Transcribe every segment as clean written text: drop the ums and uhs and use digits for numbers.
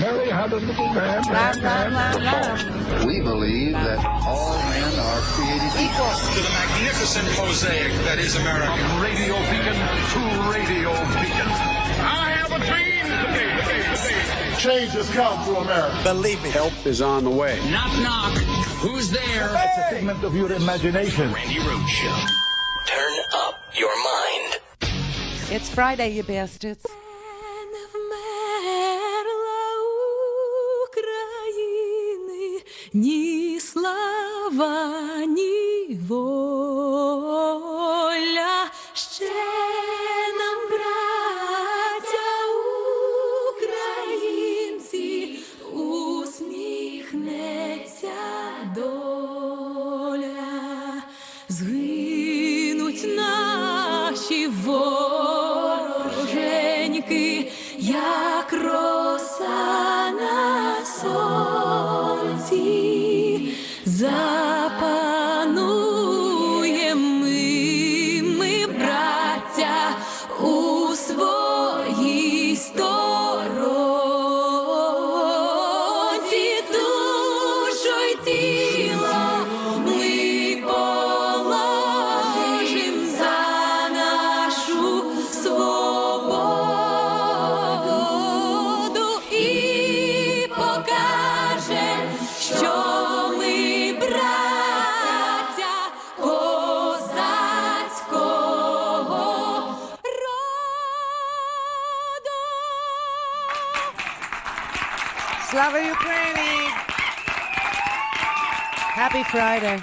Mary had a little man. We believe that all men are created equal. To the magnificent mosaic that is America. From radio beacon to radio beacon. I have a dream. Change has come to America. Believe me. Help is on the way. Knock, knock. Who's there? It's a figment of your imagination. Randi Rhodes Show. Turn up your mind. It's Friday, you bastards. Ні слава, ні воля, ще нам, браття українці, усміхнеться доля. Згинуть наші вороженьки, як роса на сонці. Запануєм ми, браття, у своїй сторонці. Душу й тіло ми положим за нашу свободу і покажем, що Slava Ukraini! Happy Friday.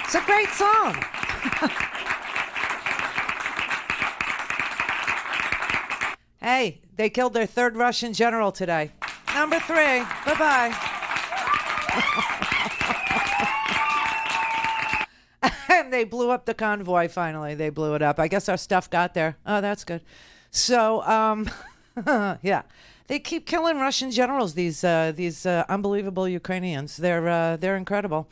It's a great song. Hey, they killed their third Russian general today. Number 3. Bye-bye. And they blew up the convoy finally. They blew it up. I guess our stuff got there. Oh, that's good. So, yeah. They keep killing Russian generals, these unbelievable Ukrainians. They're incredible.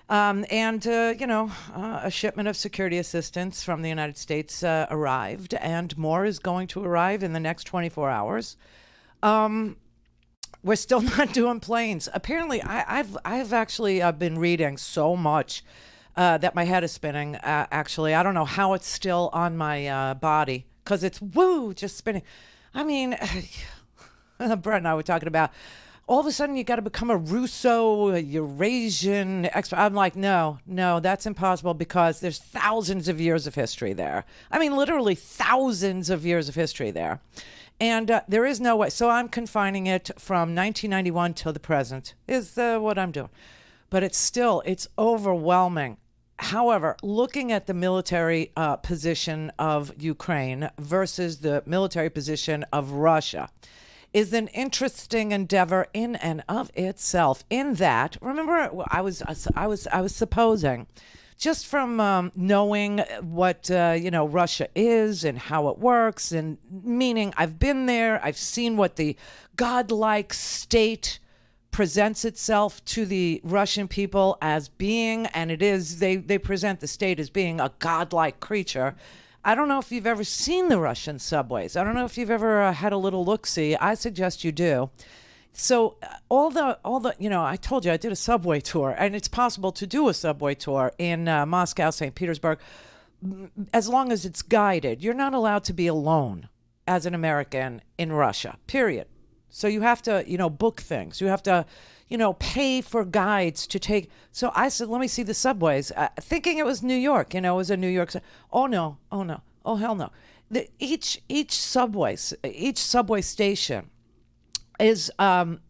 A shipment of security assistance from the United States arrived, and more is going to arrive in the next 24 hours. We're still not doing planes. Apparently, I've actually been reading so much that my head is spinning. Actually, I don't know how it's still on my body because it's just spinning. I mean, Brett and I were talking about all of a sudden you got to become a Russo, a Eurasian expert. I'm like, no, that's impossible because there's thousands of years of history there. I mean, literally thousands of years of history there. And there is no way. So I'm confining it from 1991 till the present is what I'm doing. But it's overwhelming. However, looking at the military position of Ukraine versus the military position of Russia is an interesting endeavor in and of itself. In that, remember, I was supposing, just from knowing what Russia is and how it works, and meaning I've been there, I've seen what the godlike state presents itself to the Russian people as being, and it is, they present the state as being a godlike creature. I don't know if you've ever seen the Russian subways. I don't know if you've ever had a little look-see. I suggest you do. So all the I told you I did a subway tour, and it's possible to do a subway tour in Moscow, St. Petersburg, as long as it's guided. You're not allowed to be alone as an American in Russia, period. So you have to, book things. You have to, pay for guides to take. So I said, let me see the subways, thinking it was New York. It was a New York. Oh, no. Oh, hell no. Each subway station is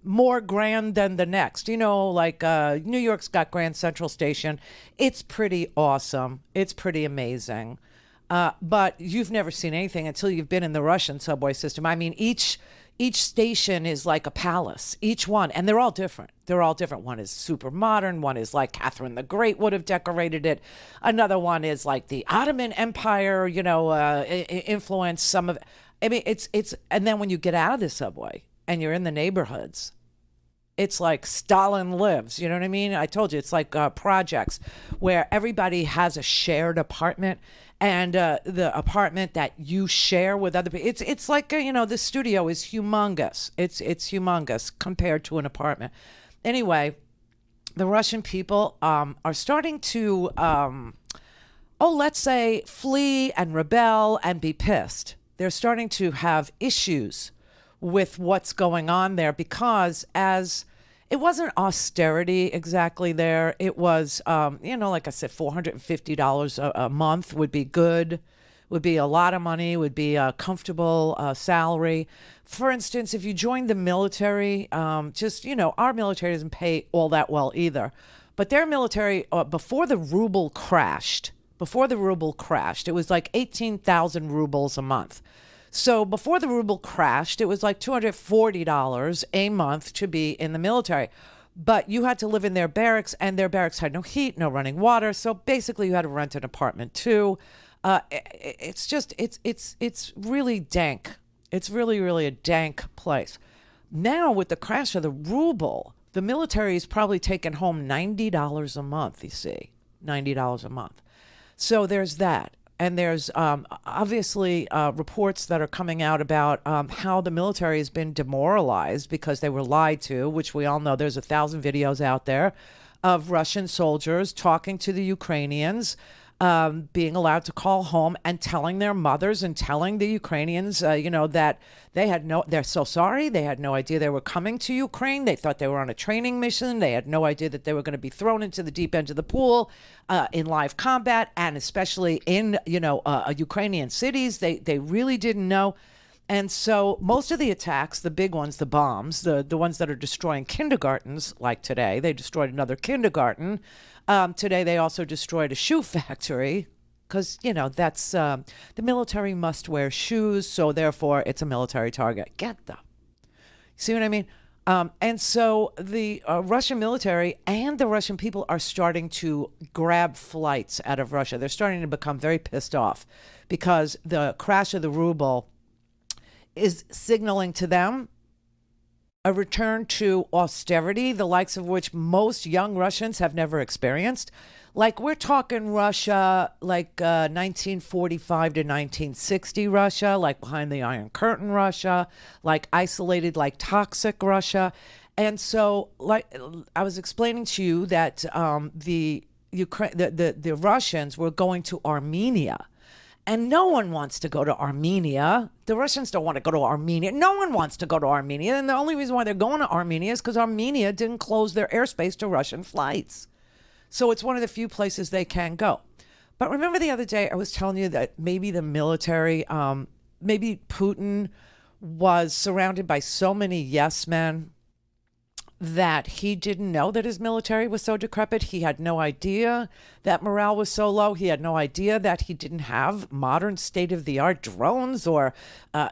more grand than the next. Like New York's got Grand Central Station. It's pretty awesome. It's pretty amazing. But you've never seen anything until you've been in the Russian subway system. I mean, each station is like a palace, each one, and they're all different. One is super modern. One is like Catherine the Great would have decorated it. Another one is like the Ottoman Empire, influence some of. I mean, it's. And then when you get out of the subway and you're in the neighborhoods, it's like Stalin lives. You know what I mean? I told you it's like projects where everybody has a shared apartment. and the apartment that you share with other people. It's like the studio is humongous. It's humongous compared to an apartment. Anyway, the Russian people are starting to let's say flee and rebel and be pissed. They're starting to have issues with what's going on there because as it wasn't austerity exactly there. It was, like I said, $450 a month would be good, would be a lot of money, would be a comfortable salary. For instance, if you joined the military, our military doesn't pay all that well either. But their military, before the ruble crashed, it was like 18,000 rubles a month. So before the ruble crashed, it was like $240 a month to be in the military. But you had to live in their barracks, and their barracks had no heat, no running water. So basically you had to rent an apartment too. It's really dank. It's really, really a dank place. Now with the crash of the ruble, the military is probably taking home $90 a month, you see. $90 a month. So there's that. And there's obviously reports that are coming out about how the military has been demoralized because they were lied to, which we all know. There's 1,000 videos out there of Russian soldiers talking to the Ukrainians, being allowed to call home and telling their mothers and telling the Ukrainians, that they're so sorry. They had no idea they were coming to Ukraine. They thought they were on a training mission. They had no idea that they were going to be thrown into the deep end of the pool in live combat, and especially in, Ukrainian cities. They really didn't know. And so most of the attacks, the big ones, the bombs, the ones that are destroying kindergartens, like today, they destroyed another kindergarten. Today they also destroyed a shoe factory because, that's the military must wear shoes. So therefore it's a military target. Get them. See what I mean? And so the Russian military and the Russian people are starting to grab flights out of Russia. They're starting to become very pissed off because the crash of the ruble is signaling to them a return to austerity, the likes of which most young Russians have never experienced. Like, we're talking Russia, like 1945 to 1960 Russia, like behind the Iron Curtain Russia, like isolated, like toxic Russia. And so, like I was explaining to you that the Russians were going to Armenia. And no one wants to go to Armenia. The Russians don't want to go to Armenia. No one wants to go to Armenia. And the only reason why they're going to Armenia is because Armenia didn't close their airspace to Russian flights. So it's one of the few places they can go. But remember the other day I was telling you that maybe the military, maybe Putin was surrounded by so many yes men that he didn't know that his military was so decrepit. He had no idea that morale was so low. He had no idea that he didn't have modern state-of-the-art drones or,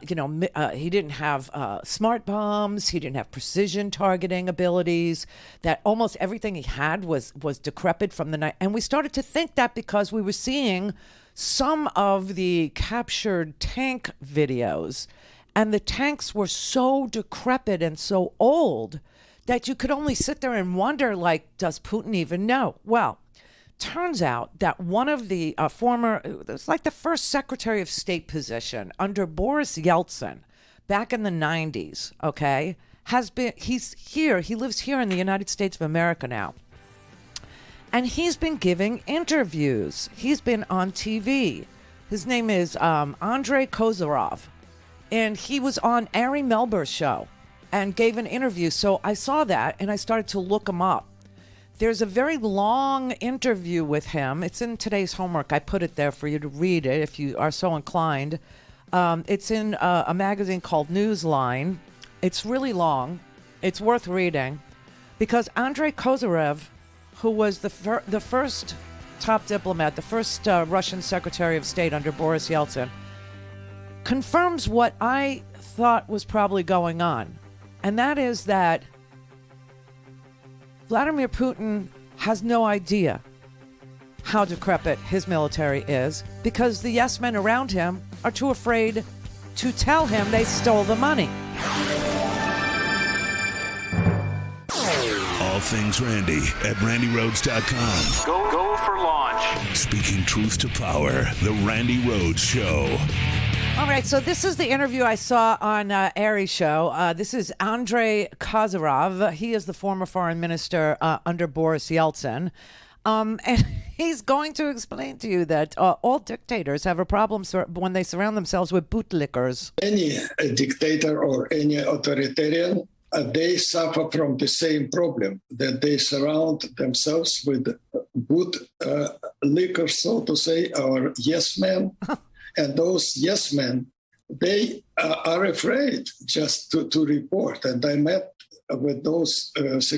he didn't have smart bombs. He didn't have precision targeting abilities, that almost everything he had was decrepit from the night. And we started to think that because we were seeing some of the captured tank videos, and the tanks were so decrepit and so old that you could only sit there and wonder, like, does Putin even know? Well, turns out that one of the it was like the first Secretary of State position under Boris Yeltsin back in the 90s, okay, he's here. He lives here in the United States of America now. And he's been giving interviews. He's been on TV. His name is Andrei Kozarov. And he was on Ari Melber's show and gave an interview. So I saw that and I started to look him up. There's a very long interview with him. It's in today's homework. I put it there for you to read it if you are so inclined. It's in a magazine called Newsline. It's really long. It's worth reading because Andrei Kozyrev, who was the first top diplomat, the first Russian Secretary of State under Boris Yeltsin, confirms what I thought was probably going on. And that is that Vladimir Putin has no idea how decrepit his military is because the yes men around him are too afraid to tell him they stole the money. A things Randy at RandyRhodes.com. Go for launch. Speaking truth to power, the Randi Rhodes Show. All right, so this is the interview I saw on Ari Show. This is Andrei Kozyrov. He is the former foreign minister under Boris Yeltsin. And he's going to explain to you that all dictators have a problem when they surround themselves with bootlickers. Any dictator or any authoritarian, they suffer from the same problem, that they surround themselves with bootlickers, so to say, or yes men. And those yes men, they are afraid just to report. And I met with those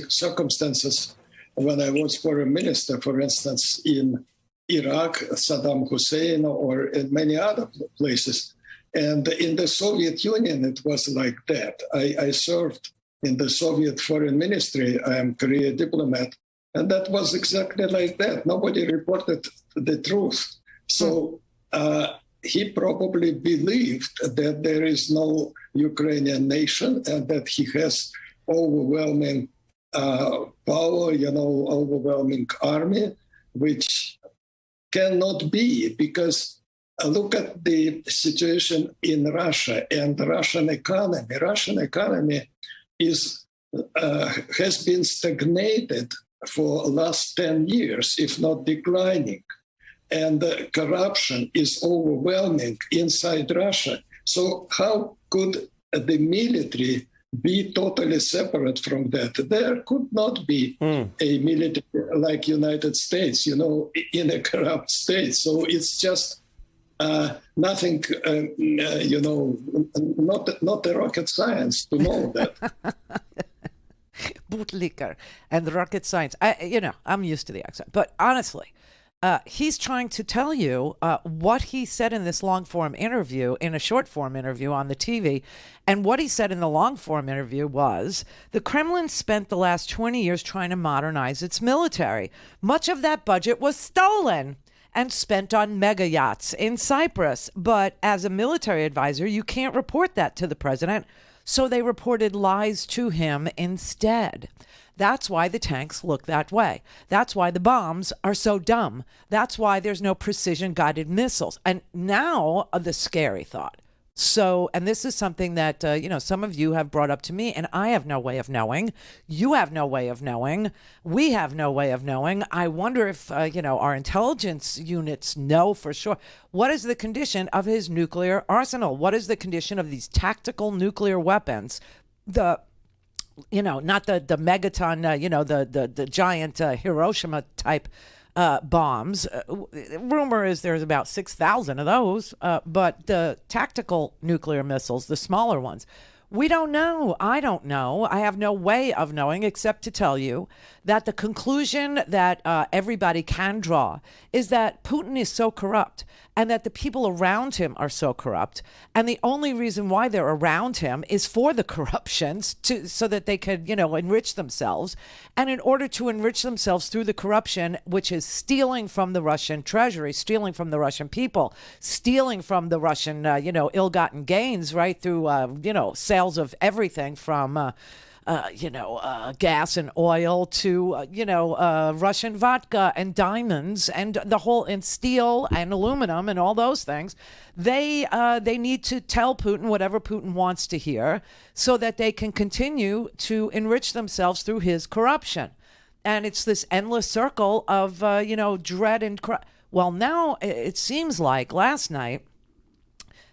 circumstances when I was foreign minister, for instance, in Iraq, Saddam Hussein, or in many other places. And in the Soviet Union, it was like that. I served in the Soviet foreign ministry. I am a career diplomat. And that was exactly like that. Nobody reported the truth. So he probably believed that there is no Ukrainian nation and that he has overwhelming power, overwhelming army, which cannot be, because look at the situation in Russia and the Russian economy. Russian economy has been stagnated for the last 10 years, if not declining. And the corruption is overwhelming inside Russia. So how could the military be totally separate from that? There could not be a military like United States, in a corrupt state. So it's just nothing, not a rocket science to know that. Bootlicker and rocket science. I'm used to the accent, but honestly, he's trying to tell you what he said in this long-form interview, in a short-form interview on the TV. And what he said in the long-form interview was, the Kremlin spent the last 20 years trying to modernize its military. Much of that budget was stolen and spent on mega yachts in Cyprus. But as a military advisor, you can't report that to the president. So they reported lies to him instead. That's why the tanks look that way. That's why the bombs are so dumb. That's why there's no precision-guided missiles. And now the scary thought. So, and this is something that, some of you have brought up to me, and I have no way of knowing. You have no way of knowing. We have no way of knowing. I wonder if, our intelligence units know for sure. What is the condition of his nuclear arsenal? What is the condition of these tactical nuclear weapons? Not the megaton, the giant Hiroshima type bombs. Rumor is there's about 6,000 of those, but the tactical nuclear missiles, the smaller ones, we don't know. I don't know. I have no way of knowing except to tell you that the conclusion that everybody can draw is that Putin is so corrupt and that the people around him are so corrupt. And the only reason why they're around him is for the corruptions, so that they could, enrich themselves. And in order to enrich themselves through the corruption, which is stealing from the Russian treasury, stealing from the Russian people, stealing from the Russian, ill-gotten gains, right, through, sales of everything from gas and oil to, Russian vodka and diamonds and and steel and aluminum and all those things. They need to tell Putin whatever Putin wants to hear so that they can continue to enrich themselves through his corruption. And it's this endless circle of, dread and well, now it seems like last night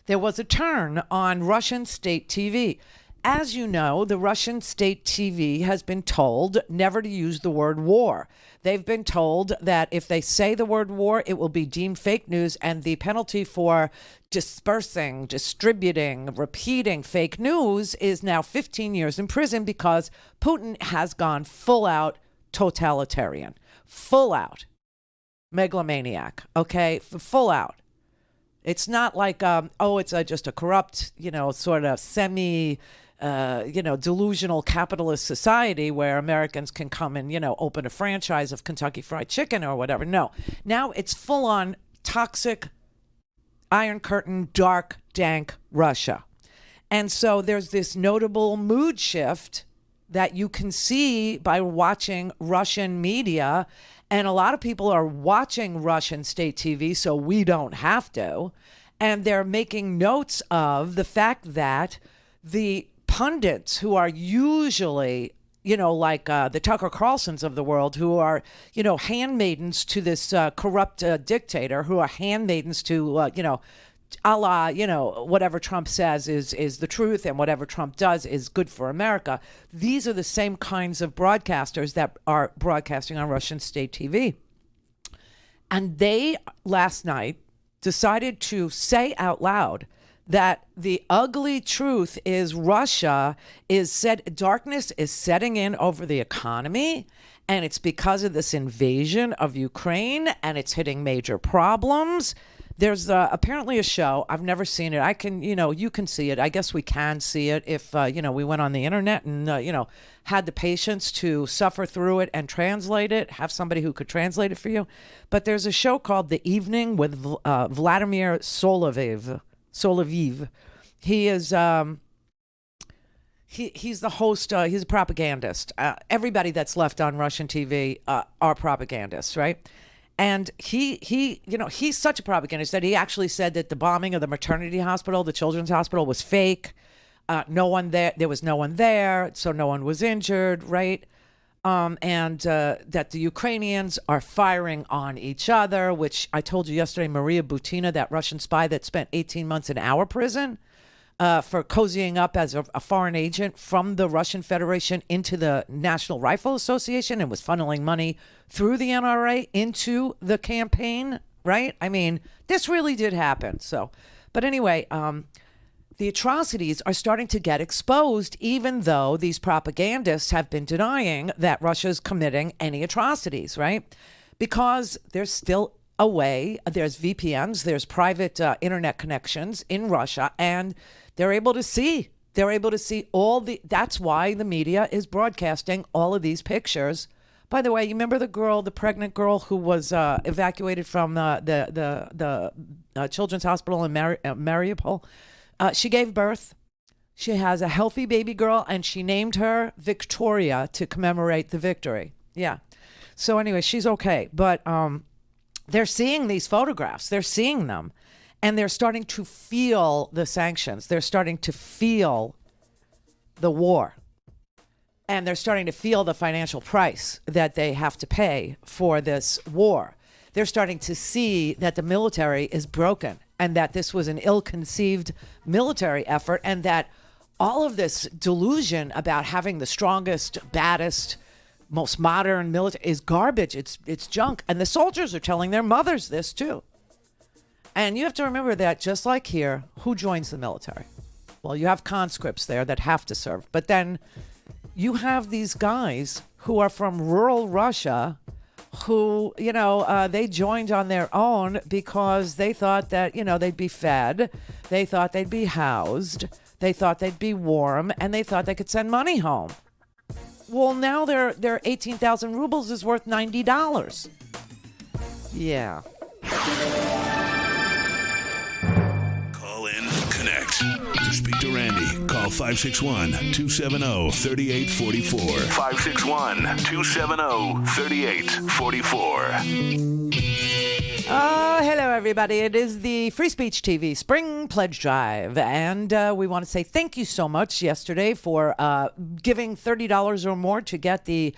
there was a turn on Russian state TV. As you know, the Russian state TV has been told never to use the word war. They've been told that if they say the word war, it will be deemed fake news, and the penalty for dispersing, distributing, repeating fake news is now 15 years in prison, because Putin has gone full out totalitarian, full out megalomaniac, okay, full out. It's not like, it's just a corrupt, sort of delusional capitalist society where Americans can come and, open a franchise of Kentucky Fried Chicken or whatever. No, now it's full on toxic, Iron Curtain, dark, dank Russia. And so there's this notable mood shift that you can see by watching Russian media. And a lot of people are watching Russian state TV, so we don't have to. And they're making notes of the fact that the pundits who are usually, like the Tucker Carlsons of the world, who are, handmaidens to this corrupt dictator, who are handmaidens to, a la, whatever Trump says is the truth and whatever Trump does is good for America. These are the same kinds of broadcasters that are broadcasting on Russian state TV. And they, last night, decided to say out loud that the ugly truth is darkness is setting in over the economy, and it's because of this invasion of Ukraine, and it's hitting major problems. There's apparently a show. I've never seen it. I can, you can see it. I guess we can see it if, we went on the internet and, had the patience to suffer through it and translate it, have somebody who could translate it for you. But there's a show called The Evening with Vladimir Solovyov. He is, he's the host. He's a propagandist. Everybody that's left on Russian TV are propagandists, right? And he's such a propagandist that he actually said that the bombing of the maternity hospital, the children's hospital, was fake. No one there. There was no one there, so no one was injured, right? And that the Ukrainians are firing on each other, which I told you yesterday, Maria Butina, that Russian spy that spent 18 months in our prison for cozying up as a foreign agent from the Russian Federation into the National Rifle Association and was funneling money through the NRA into the campaign, right? I mean, this really did happen. So, but anyway, the atrocities are starting to get exposed, even though these propagandists have been denying that Russia's committing any atrocities, right? Because there's still a way, there's VPNs, there's private internet connections in Russia, and they're able to see that's why the media is broadcasting all of these pictures. By the way, you remember the pregnant girl who was evacuated from the children's hospital in Mariupol? She gave birth. She has a healthy baby girl, and she named her Victoria to commemorate the victory. Yeah. So anyway, she's okay. But they're seeing these photographs. They're seeing them. And they're starting to feel the sanctions. They're starting to feel the war. And they're starting to feel the financial price that they have to pay for this war. They're starting to see that the military is broken and that this was an ill-conceived military effort, and that all of this delusion about having the strongest, baddest, most modern military is garbage. It's junk. And the soldiers are telling their mothers this too. And you have to remember that just like here, who joins the military? Well, you have conscripts there that have to serve. But then you have these guys who are from rural Russia who, they joined on their own because they thought that, they'd be fed. They thought they'd be housed. They thought they'd be warm, and they thought they could send money home. Well, now their 18,000 rubles is worth $90. Yeah. Call in, connect. To speak to Randi, call 561-270-3844. 561-270-3844. Hello, everybody. It is the Free Speech TV Spring Pledge Drive, and we want to say thank you so much yesterday for giving $30 or more to get the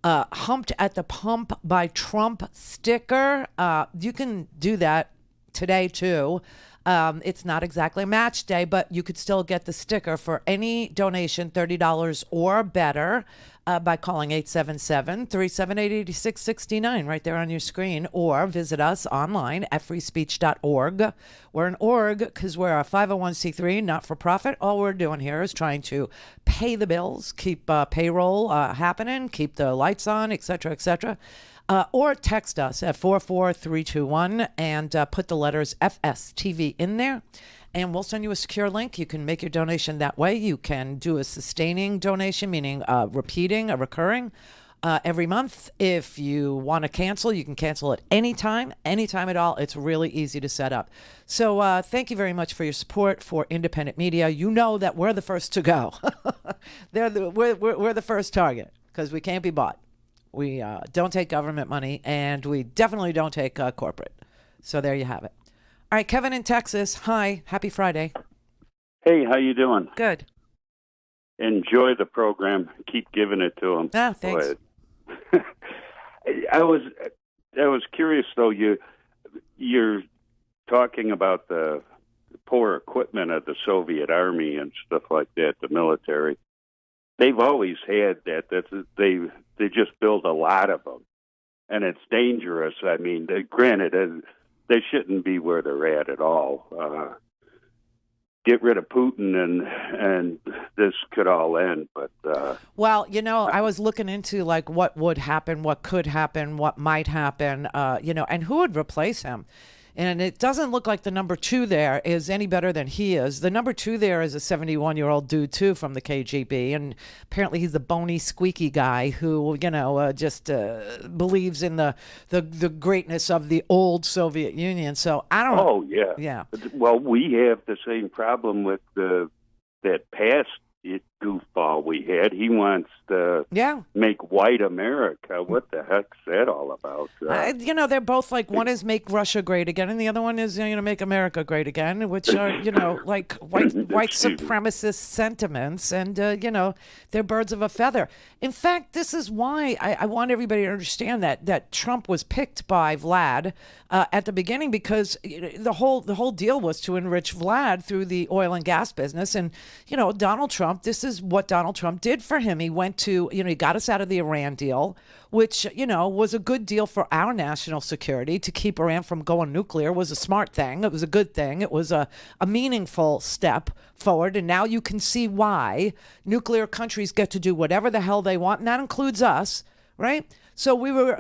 Humped at the Pump by Trump sticker. You can do that today, too. It's not exactly match day, but you could still get the sticker for any donation, $30 or better, by calling 877-378-8669 right there on your screen, or visit us online at freespeech.org. We're an org because we're a 501c3, not-for-profit. All we're doing here is trying to pay the bills, keep payroll happening, keep the lights on, et cetera, or text us at 44321 and put the letters FSTV in there, and we'll send you a secure link. You can make your donation that way. You can do a sustaining donation, meaning recurring, every month. If you want to cancel, you can cancel at any time at all. It's really easy to set up. So thank you very much for your support for independent media. You know that we're the first to go. We're the first target because we can't be bought. We don't take government money, and we definitely don't take corporate. So there you have it. All right, Kevin in Texas. Hi. Happy Friday. Hey, how you doing? Good. Enjoy the program. Keep giving it to them. Ah, thanks. I was curious though. You're talking about the poor equipment of the Soviet Army and stuff like that. The military. They've always had that. They just build a lot of them, and it's dangerous. I mean, granted, they shouldn't be where they're at all. Get rid of Putin and this could all end. But well, I was looking into like what would happen, what could happen, what might happen, and who would replace him. And it doesn't look like the number 2 there is any better than he is. The number 2 there is a 71-year-old dude, too, from the KGB. And apparently he's the bony, squeaky guy who, just believes in the greatness of the old Soviet Union. So I don't know. Oh, yeah. Yeah. Well, we have the same problem with that past goofball we had. He wants to make white America. What the heck's that all about? They're both like, one is make Russia great again, and the other one is make America great again, which are like white supremacist sentiments, and they're birds of a feather. In fact, this is why I want everybody to understand that Trump was picked by Vlad at the beginning, because the whole deal was to enrich Vlad through the oil and gas business, and Donald Trump. This is what Donald Trump did for him. He went to, he got us out of the Iran deal, which, was a good deal for our national security. To keep Iran from going nuclear was a smart thing. It was a good thing. It was a meaningful step forward. And now you can see why nuclear countries get to do whatever the hell they want. And that includes us, right? So we were,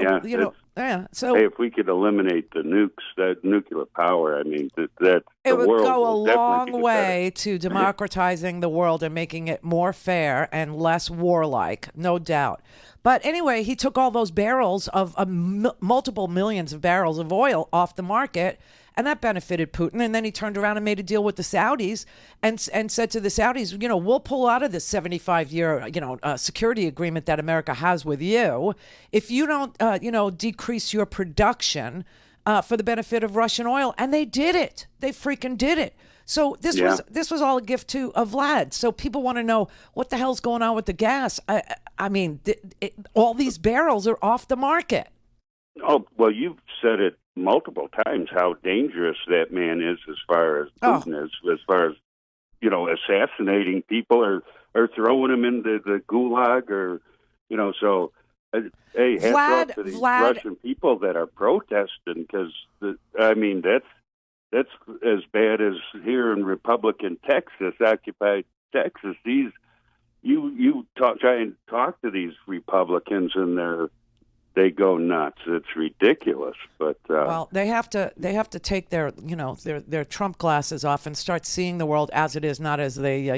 So hey, if we could eliminate the nukes, that nuclear power, I mean, that it would world go a will long way to democratizing the world and making it more fair and less warlike, no doubt. But anyway, he took all those barrels of multiple millions of barrels of oil off the market, and that benefited Putin. And then he turned around and made a deal with the Saudis and said to the Saudis, we'll pull out of this 75-year, security agreement that America has with you if you don't, decrease your production for the benefit of Russian oil. And they did it. They freaking did it. So this was all a gift of Vlad. So people want to know what the hell's going on with the gas. I mean, all these barrels are off the market. Oh, well, you've said it multiple times how dangerous that man is as far as Putin is, as far as, assassinating people or throwing them into the gulag or, so, hey, hats off to these Russian people that are protesting because, that's as bad as here in Republican Texas, occupied Texas. You try and talk to these Republicans and they go nuts. It's ridiculous. But well, they have to take their their Trump glasses off and start seeing the world as it is, not as they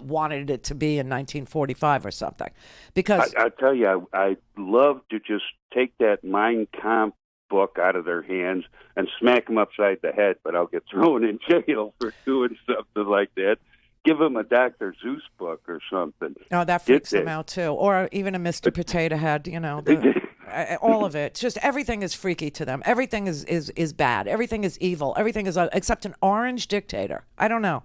wanted it to be in 1945 or something. Because I tell you, I love to just take that Mein Kampf book out of their hands and smack them upside the head, but I'll get thrown in jail for doing something like that. Give them a Dr. Seuss book or something. Oh, that freaks them out too. Or even a Mr. Potato Head, all of it. Just everything is freaky to them. Everything is bad. Everything is evil. Everything is except an orange dictator. I don't know.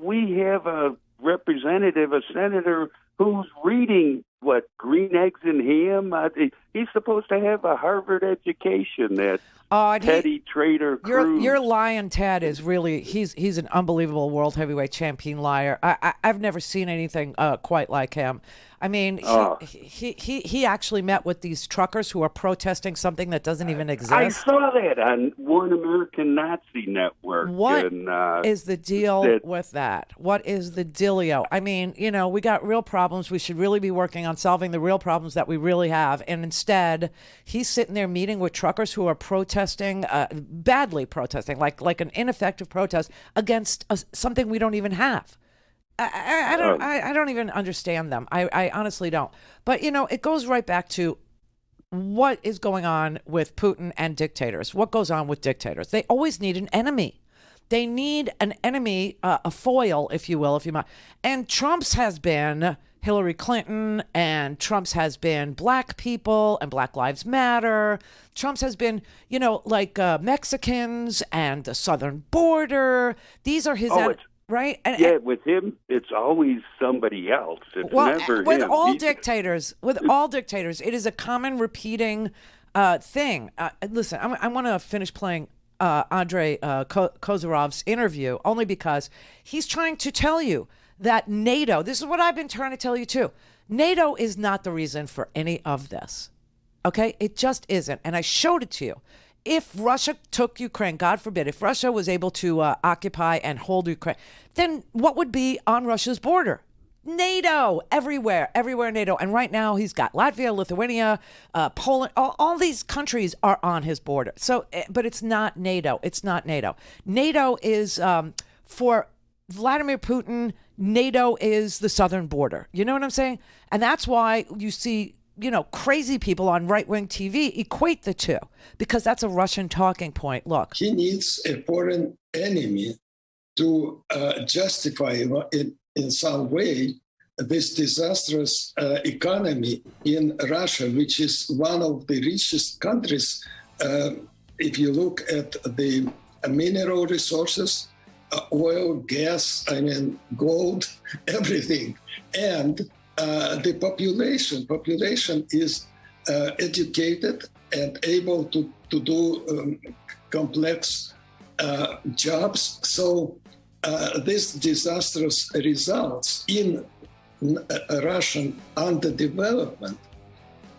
We have a representative, a senator, who's reading Green Eggs and Ham. He's supposed to have a Harvard education. That Teddy Trader Cruz. Your lion Ted is really he's an unbelievable world heavyweight champion liar. I've never seen anything quite like him. I mean, he actually met with these truckers who are protesting something that doesn't even exist. I saw that on One American Nazi Network. What is the deal with that? What is the dealio? I mean, we got real problems. We should really be working on solving the real problems that we really have. And instead, he's sitting there meeting with truckers who are protesting, badly protesting, like an ineffective protest against something we don't even have. I don't even understand them. I honestly don't. But, you know, it goes right back to what is going on with Putin and dictators. What goes on with dictators? They always need an enemy. They need an enemy, a foil, if you will, if you might. And Trump's has been Hillary Clinton, and Trump's has been black people and Black Lives Matter. Trump's has been, you know, like Mexicans and the southern border. These are his right? And with him, it's always somebody else. It's never with him. all dictators. With all dictators, it is a common repeating thing. Listen, I want to finish playing Andrei Kozyrov's interview only because he's trying to tell you that NATO, this is what I've been trying to tell you too, NATO is not the reason for any of this. Okay? It just isn't. And I showed it to you. If Russia took Ukraine, God forbid, if Russia was able to occupy and hold Ukraine, then what would be on Russia's border? NATO, everywhere NATO. And right now he's got Latvia, Lithuania, Poland, all these countries are on his border. So, but it's not NATO. It's not NATO. NATO is, for Vladimir Putin, NATO is the southern border. You know what I'm saying? And that's why you see, you know, crazy people on right-wing TV equate the two, because that's a Russian talking point. Look, he needs a foreign enemy to justify in some way this disastrous economy in Russia, which is one of the richest countries. If you look at the mineral resources, oil, gas, gold, everything. And the population is educated and able to do complex jobs. So this disastrous results in Russian underdevelopment.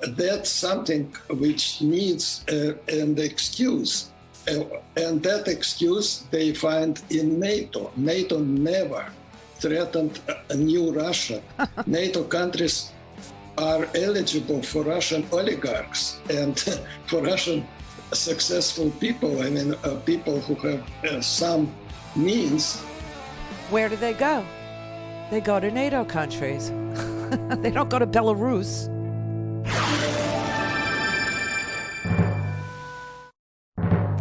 That's something which needs an excuse. And that excuse they find in NATO. NATO never threatened a new Russia. NATO countries are eligible for Russian oligarchs and for Russian successful people. People who have some means. Where do they go? They go to NATO countries. They don't go to Belarus.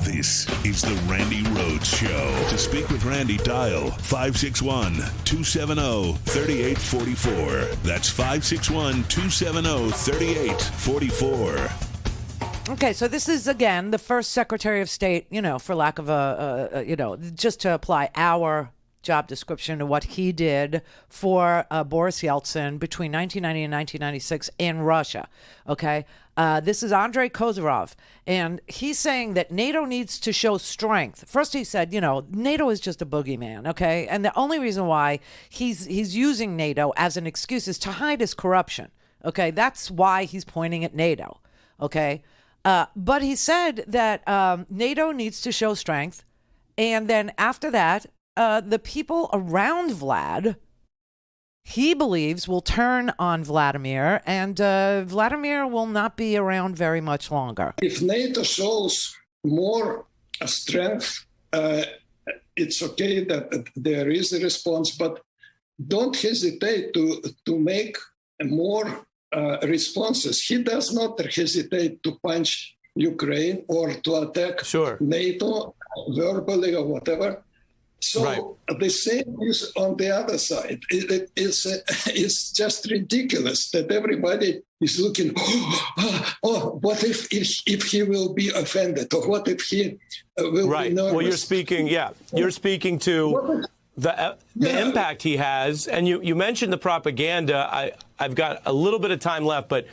This is the Randi Rhodes Show. To speak with Randi, dial 561-270-3844. That's 561-270-3844. Okay, so this is, again, the first Secretary of State, you know, for lack of just to apply our job description to what he did for Boris Yeltsin between 1990 and 1996 in Russia. Okay, this is Andrei Kozyrov, and he's saying that NATO needs to show strength. First, he said, you know, NATO is just a boogeyman. Okay, and the only reason why he's using NATO as an excuse is to hide his corruption. Okay, that's why he's pointing at NATO. Okay, but he said that NATO needs to show strength, and then after that, the people around Vlad, he believes, will turn on Vladimir, and Vladimir will not be around very much longer. If NATO shows more strength, it's okay that there is a response, but don't hesitate to make more responses. He does not hesitate to punch Ukraine or to attack NATO verbally or whatever. So the same is on the other side. It's just ridiculous that everybody is looking, what if he will be offended? Or what if he will be nervous? Well, you're speaking to the impact he has. And you mentioned the propaganda. I've got a little bit of time left, but,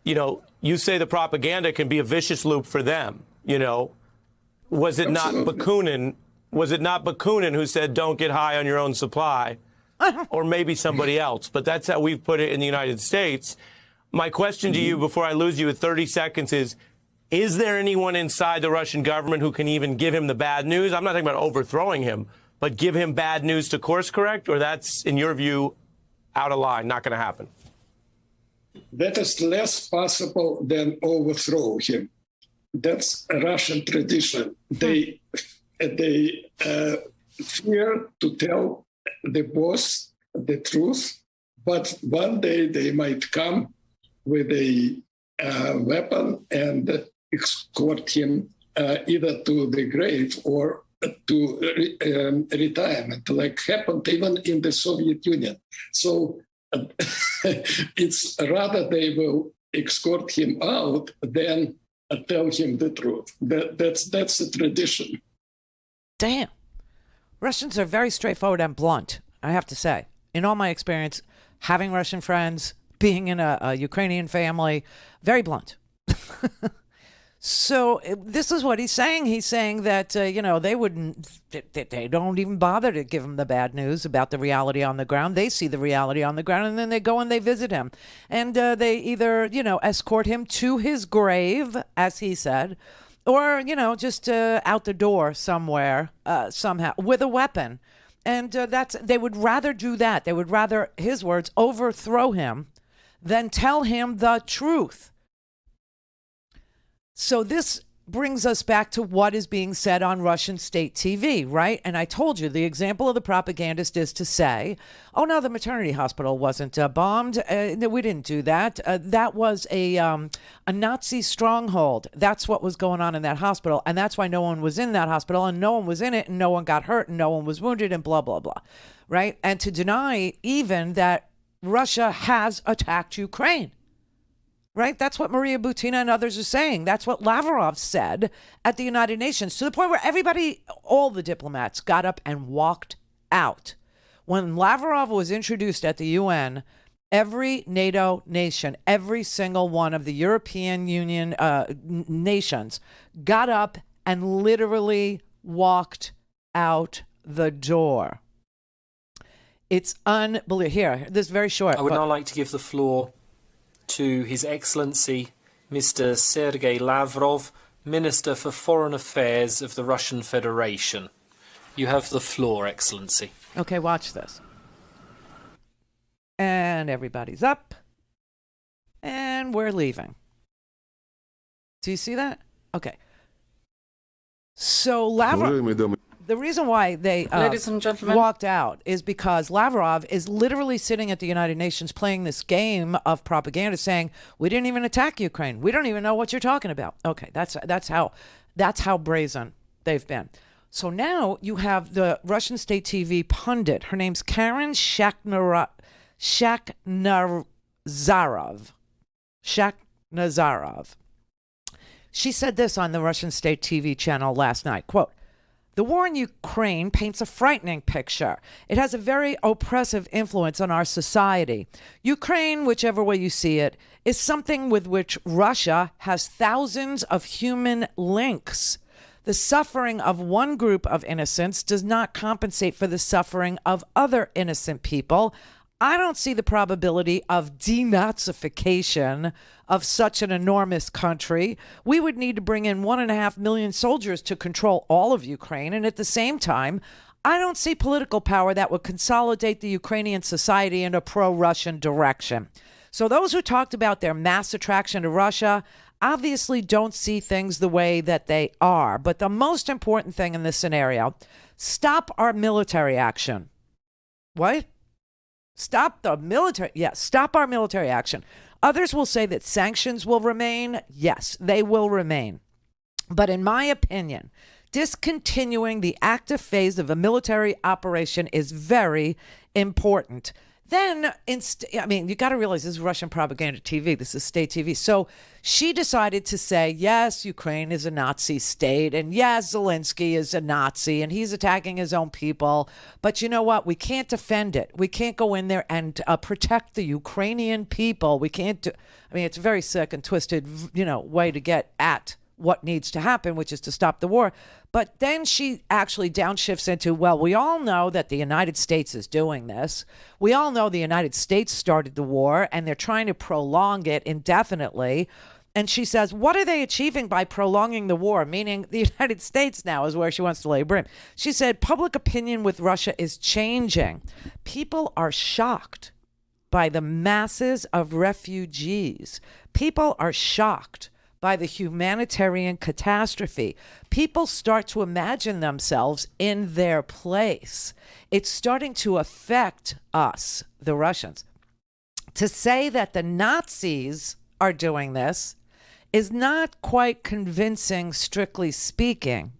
you know, you say the propaganda can be a vicious loop for them. You know, was it not Bakunin? Was it not Bakunin who said, don't get high on your own supply? Or maybe somebody else. But that's how we've put it in the United States. My question to you before I lose you in 30 seconds is there anyone inside the Russian government who can even give him the bad news? I'm not talking about overthrowing him, but give him bad news to course correct? Or that's, in your view, out of line, not going to happen? That is less possible than overthrow him. That's a Russian tradition. They fear to tell the boss the truth, but one day they might come with a weapon and escort him either to the grave or to retirement, like happened even in the Soviet Union. So it's rather they will escort him out than tell him the truth. That's the tradition. Damn. Russians are very straightforward and blunt, I have to say. In all my experience, having Russian friends, being in a Ukrainian family, very blunt. So this is what he's saying. He's saying that, they don't even bother to give him the bad news about the reality on the ground. They see the reality on the ground, and then they go and they visit him. And they either, escort him to his grave, as he said, or, just out the door somewhere, somehow, with a weapon. And they would rather do that. They would rather, his words, overthrow him than tell him the truth. So this brings us back to what is being said on Russian state TV, right? And I told you the example of the propagandist is to say, oh, no, the maternity hospital wasn't bombed. We didn't do that. That was a Nazi stronghold. That's what was going on in that hospital. And that's why no one was in that hospital, and no one was in it, and no one got hurt, and no one was wounded, and blah, blah, blah, right? And to deny even that Russia has attacked Ukraine. Right? That's what Maria Butina and others are saying. That's what Lavrov said at the United Nations, to the point where everybody, all the diplomats, got up and walked out. When Lavrov was introduced at the UN, every NATO nation, every single one of the European Union nations got up and literally walked out the door. It's unbelievable. Here, this is very short. I would now like to give the floor to His Excellency Mr. Sergei Lavrov, Minister for Foreign Affairs of the Russian Federation. You have the floor, Excellency. Okay, watch this. And everybody's up. And we're leaving. Do you see that? Okay. So Lavrov... The reason why they Ladies and gentlemen, walked out is because Lavrov is literally sitting at the United Nations playing this game of propaganda, saying, we didn't even attack Ukraine. We don't even know what you're talking about. Okay, that's how brazen they've been. So now you have the Russian state TV pundit. Her name's Karen Shakhnazarov. She said this on the Russian state TV channel last night, quote, "The war in Ukraine paints a frightening picture. It has a very oppressive influence on our society. Ukraine, whichever way you see it, is something with which Russia has thousands of human links. The suffering of one group of innocents does not compensate for the suffering of other innocent people. I don't see the probability of denazification of such an enormous country. We would need to bring in 1.5 million soldiers to control all of Ukraine. And at the same time, I don't see political power that would consolidate the Ukrainian society in a pro-Russian direction." So those who talked about their mass attraction to Russia obviously don't see things the way that they are. But the most important thing in this scenario, stop our military action. What? Stop the military. Yes, stop our military action. Others will say that sanctions will remain. Yes, they will remain. But in my opinion, discontinuing the active phase of a military operation is very important. Then, you got to realize this is Russian propaganda TV. This is state TV. So she decided to say, yes, Ukraine is a Nazi state. And yes, Zelensky is a Nazi and he's attacking his own people. But you know what? We can't defend it. We can't go in there and protect the Ukrainian people. We can't do. It's a very sick and twisted, way to get at what needs to happen, which is to stop the war. But then she actually downshifts into, well, we all know that the United States is doing this. We all know the United States started the war and they're trying to prolong it indefinitely. And she says, what are they achieving by prolonging the war? Meaning the United States now is where she wants to lay blame. She said, public opinion with Russia is changing. People are shocked by the masses of refugees. People are shocked by the humanitarian catastrophe. People start to imagine themselves in their place. It's starting to affect us, the Russians. To say that the Nazis are doing this is not quite convincing, strictly speaking.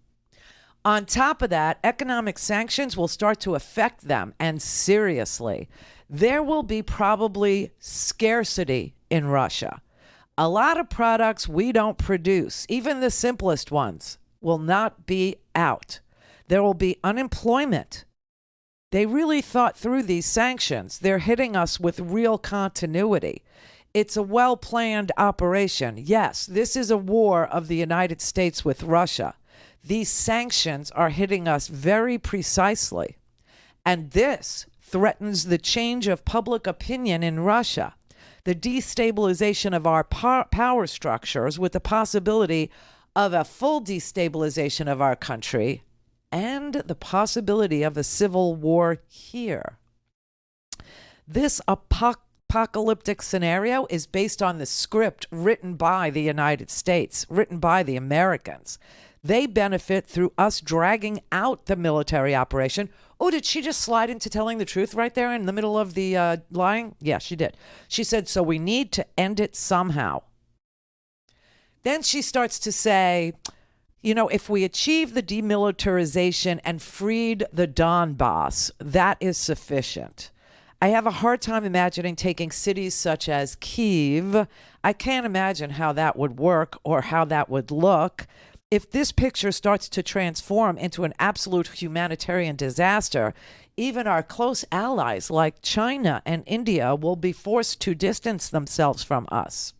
On top of that, economic sanctions will start to affect them, and seriously. There will be probably scarcity in Russia. A lot of products we don't produce, even the simplest ones, will not be out. There will be unemployment. They really thought through these sanctions. They're hitting us with real continuity. It's a well-planned operation. Yes, this is a war of the United States with Russia. These sanctions are hitting us very precisely. And this threatens the change of public opinion in Russia, the destabilization of our power structures with the possibility of a full destabilization of our country and the possibility of a civil war here. This apocalyptic scenario is based on the script written by the United States, written by the Americans. They benefit through us dragging out the military operation. Oh, did she just slide into telling the truth right there in the middle of the lying? Yeah, she did. She said, so we need to end it somehow. Then she starts to say, you know, if we achieve the demilitarization and freed the Donbass, that is sufficient. I have a hard time imagining taking cities such as Kyiv. I can't imagine how that would work or how that would look. If this picture starts to transform into an absolute humanitarian disaster, even our close allies like China and India will be forced to distance themselves from us.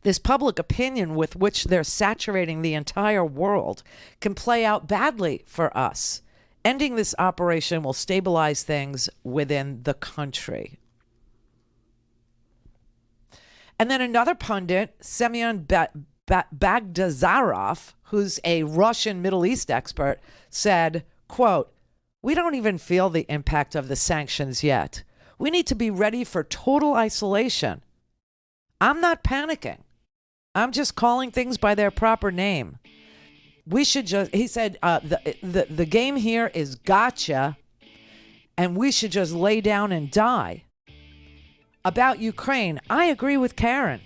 This public opinion with which they're saturating the entire world can play out badly for us. Ending this operation will stabilize things within the country. And then another pundit, Semyon Bagdasarov, who's a Russian Middle East expert, said, quote, "We don't even feel the impact of the sanctions yet. We need to be ready for total isolation. I'm not panicking. I'm just calling things by their proper name. We should just," he said, the game here is gotcha, and we should just lay down and die. About Ukraine, I agree with Karen.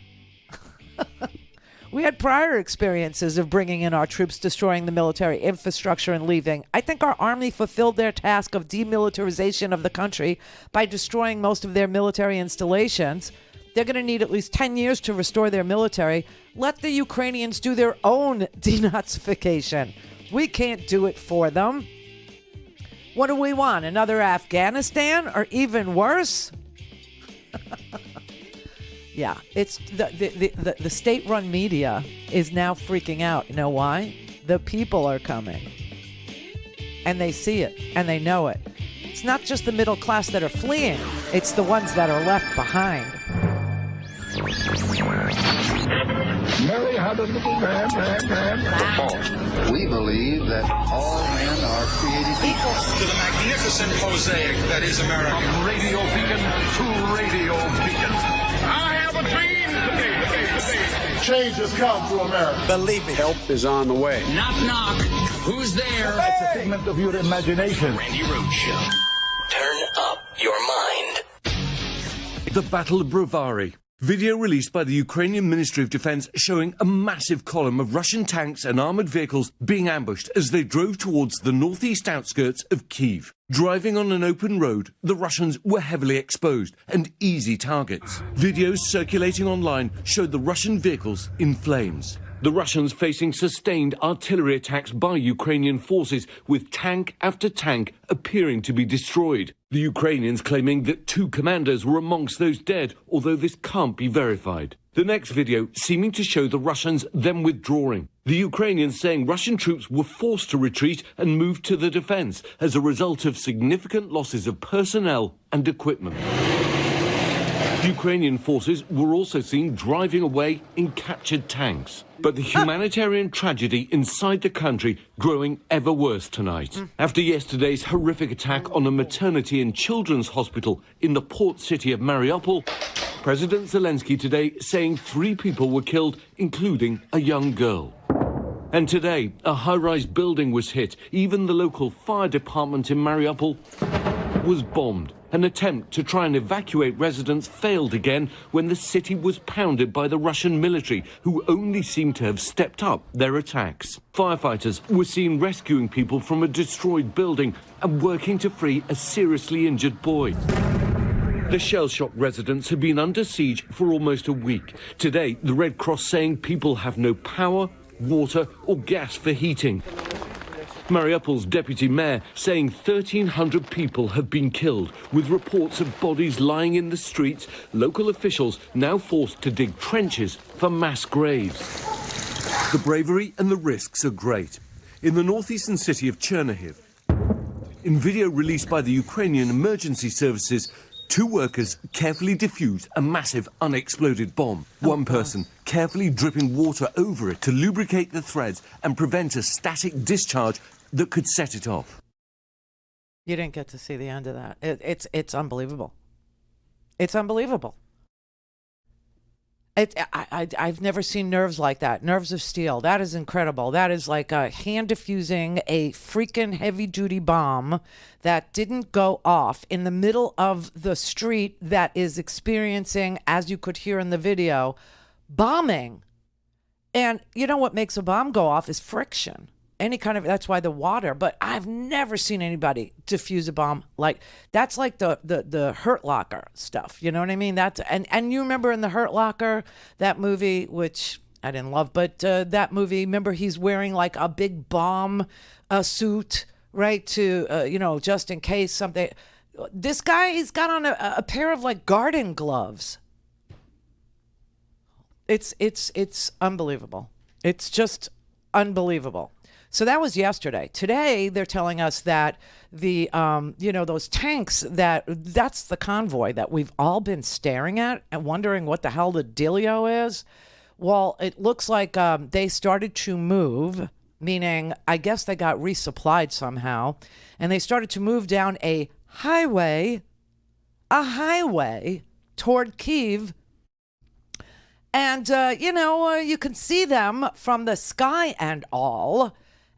We had prior experiences of bringing in our troops, destroying the military infrastructure and leaving. I think our army fulfilled their task of demilitarization of the country by destroying most of their military installations. They're going to need at least 10 years to restore their military. Let the Ukrainians do their own denazification. We can't do it for them. What do we want? Another Afghanistan or even worse? Yeah, it's the state-run media is now freaking out. You know why? The people are coming. And they see it, and they know it. It's not just the middle class that are fleeing. It's the ones that are left behind. Mary had a little lamb. We believe that all men are created equal. To the magnificent mosaic that is America. From radio beacon to radio beacon. I have a dream. Change has come to America. Believe me. Help is on the way. Knock, knock. Who's there? It's a figment of your imagination. Randi Rhodes Show. Turn up your mind. The Battle of Brovary. Video released by the Ukrainian Ministry of Defense showing a massive column of Russian tanks and armored vehicles being ambushed as they drove towards the northeast outskirts of Kyiv. Driving on an open road, the Russians were heavily exposed and easy targets. Videos circulating online showed the Russian vehicles in flames. The Russians facing sustained artillery attacks by Ukrainian forces, with tank after tank appearing to be destroyed. The Ukrainians claiming that 2 commanders were amongst those dead, although this can't be verified. The next video seeming to show the Russians then withdrawing. The Ukrainians saying Russian troops were forced to retreat and move to the defense as a result of significant losses of personnel and equipment. Ukrainian forces were also seen driving away in captured tanks. But the humanitarian tragedy inside the country growing ever worse tonight. After yesterday's horrific attack on a maternity and children's hospital in the port city of Mariupol, President Zelensky today saying 3 people were killed, including a young girl. And today, a high-rise building was hit. Even the local fire department in Mariupol was bombed. An attempt to try and evacuate residents failed again when the city was pounded by the Russian military, who only seem to have stepped up their attacks. Firefighters were seen rescuing people from a destroyed building and working to free a seriously injured boy. The shell-shocked residents have been under siege for almost a week. Today, the Red Cross saying people have no power, water or gas for heating. Mariupol's deputy mayor saying 1,300 people have been killed, with reports of bodies lying in the streets, local officials now forced to dig trenches for mass graves. The bravery and the risks are great. In the northeastern city of Chernihiv, in video released by the Ukrainian emergency services, 2 workers carefully defused a massive unexploded bomb. One person carefully dripping water over it to lubricate the threads and prevent a static discharge that could set it off. You didn't get to see the end of that. It's unbelievable. It's unbelievable. I've never seen nerves like that. Nerves of steel. That is incredible. That is like hand diffusing a freaking heavy duty bomb that didn't go off in the middle of the street that is experiencing, as you could hear in the video, bombing. And you know what makes a bomb go off is friction. Any kind of, that's why the water, but I've never seen anybody defuse a bomb like that's, like the Hurt Locker stuff. You know what I mean? That's and you remember in the Hurt Locker, that movie, which I didn't love, but that movie, remember he's wearing like a big bomb suit, right? To, you know, just in case something. This guy, he's got on a pair of like garden gloves. It's unbelievable. It's just unbelievable. So that was yesterday. Today, they're telling us that the, those tanks, that's the convoy that we've all been staring at and wondering what the hell the dealio is. Well, it looks like they started to move, meaning I guess they got resupplied somehow, and they started to move down a highway toward Kyiv. And, you can see them from the sky and all.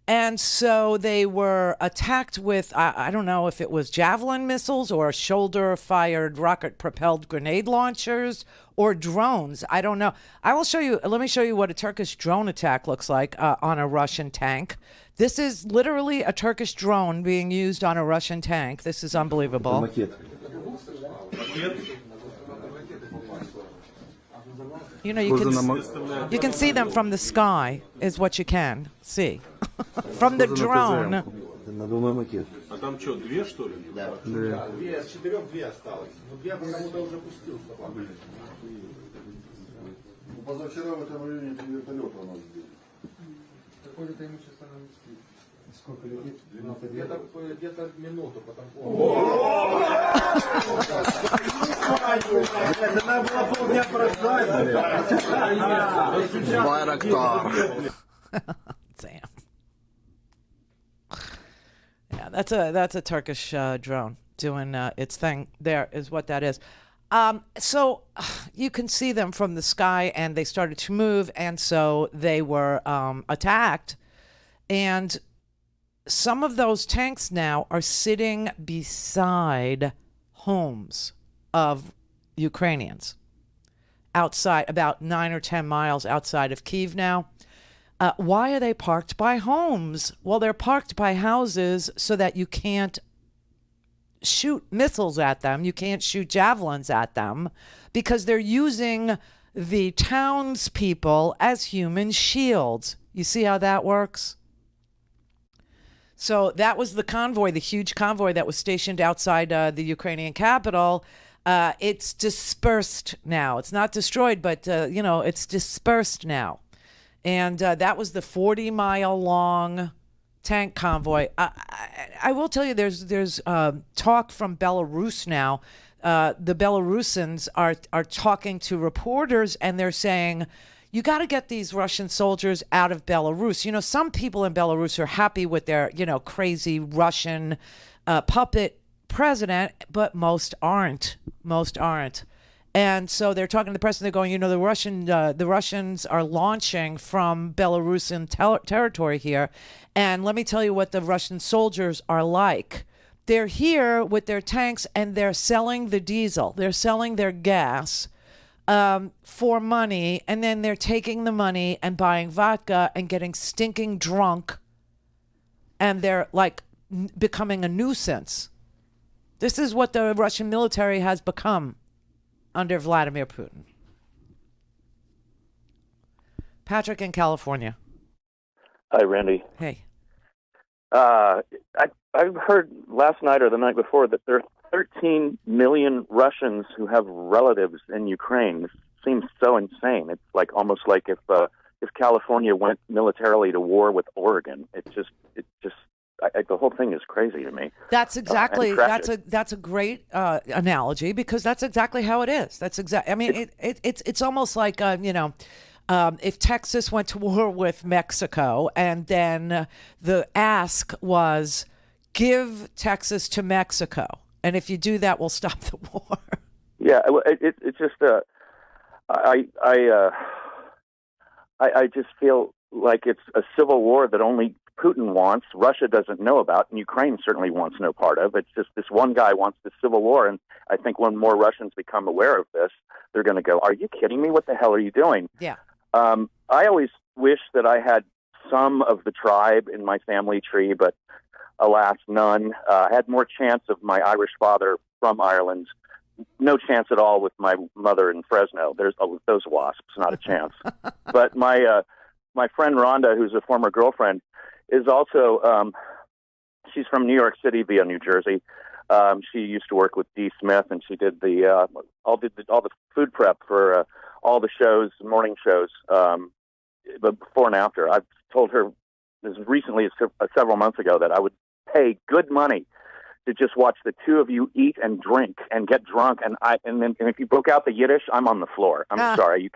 And so they were attacked with, I don't know if it was javelin missiles or shoulder-fired rocket-propelled grenade launchers or drones. I don't know. Let me show you what a Turkish drone attack looks like on a Russian tank. This is literally a Turkish drone being used on a Russian tank. This is unbelievable. You know, you can see them from the sky, is what you can see. From the drone. Damn. Yeah, that's a Turkish drone doing its thing. There is what that is. So you can see them from the sky, and they started to move, and so they were attacked. And some of those tanks now are sitting beside homes of Ukrainians outside, about 9 or 10 miles outside of Kyiv now. Why are they parked by homes? Well, they're parked by houses so that you can't shoot missiles at them. You can't shoot javelins at them because they're using the townspeople as human shields. You see how that works? So that was the convoy, the huge convoy that was stationed outside the Ukrainian capital. It's dispersed now. It's not destroyed, but, it's dispersed now. And that was the 40-mile-long tank convoy. I will tell you, there's talk from Belarus now. The Belarusians are talking to reporters, and they're saying, you got to get these Russian soldiers out of Belarus. You know, some people in Belarus are happy with their, crazy Russian puppet president, but most aren't. And so they're talking to the press, and they're going, you know, the Russians are launching from Belarusian territory here. And let me tell you what the Russian soldiers are like. They're here with their tanks, and they're selling the diesel. They're selling their gas for money, and then they're taking the money and buying vodka and getting stinking drunk, and they're like becoming a nuisance. This is what the Russian military has become under Vladimir Putin. Patrick in California. Hi, Randy. Hey. I've heard last night or the night before that there are 13 million Russians who have relatives in Ukraine. This seems so insane. It's like almost like if California went militarily to war with Oregon. The whole thing is crazy to me. That's exactly that's a great analogy, because that's exactly how it is. That's exactly. I mean, it's almost like if Texas went to war with Mexico, and then the ask was give Texas to Mexico, and if you do that, we'll stop the war. Yeah, it's just I just feel like it's a civil war that only Putin wants, Russia doesn't know about, and Ukraine certainly wants no part of. It's just this one guy wants this civil war, and I think when more Russians become aware of this, they're going to go, are you kidding me? What the hell are you doing? Yeah. I always wish that I had some of the tribe in my family tree, but alas, none. I had more chance of my Irish father from Ireland. No chance at all with my mother in Fresno. There's those wasps, not a chance. But my friend Rhonda, who's a former girlfriend, is also, she's from New York City via New Jersey. She used to work with Dee Smith, and she did all the food prep for all the shows, morning shows, but before and after. I've told her as recently as several months ago that I would pay good money to just watch the two of you eat and drink and get drunk, and if you broke out the Yiddish, I'm on the floor. I'm sorry, you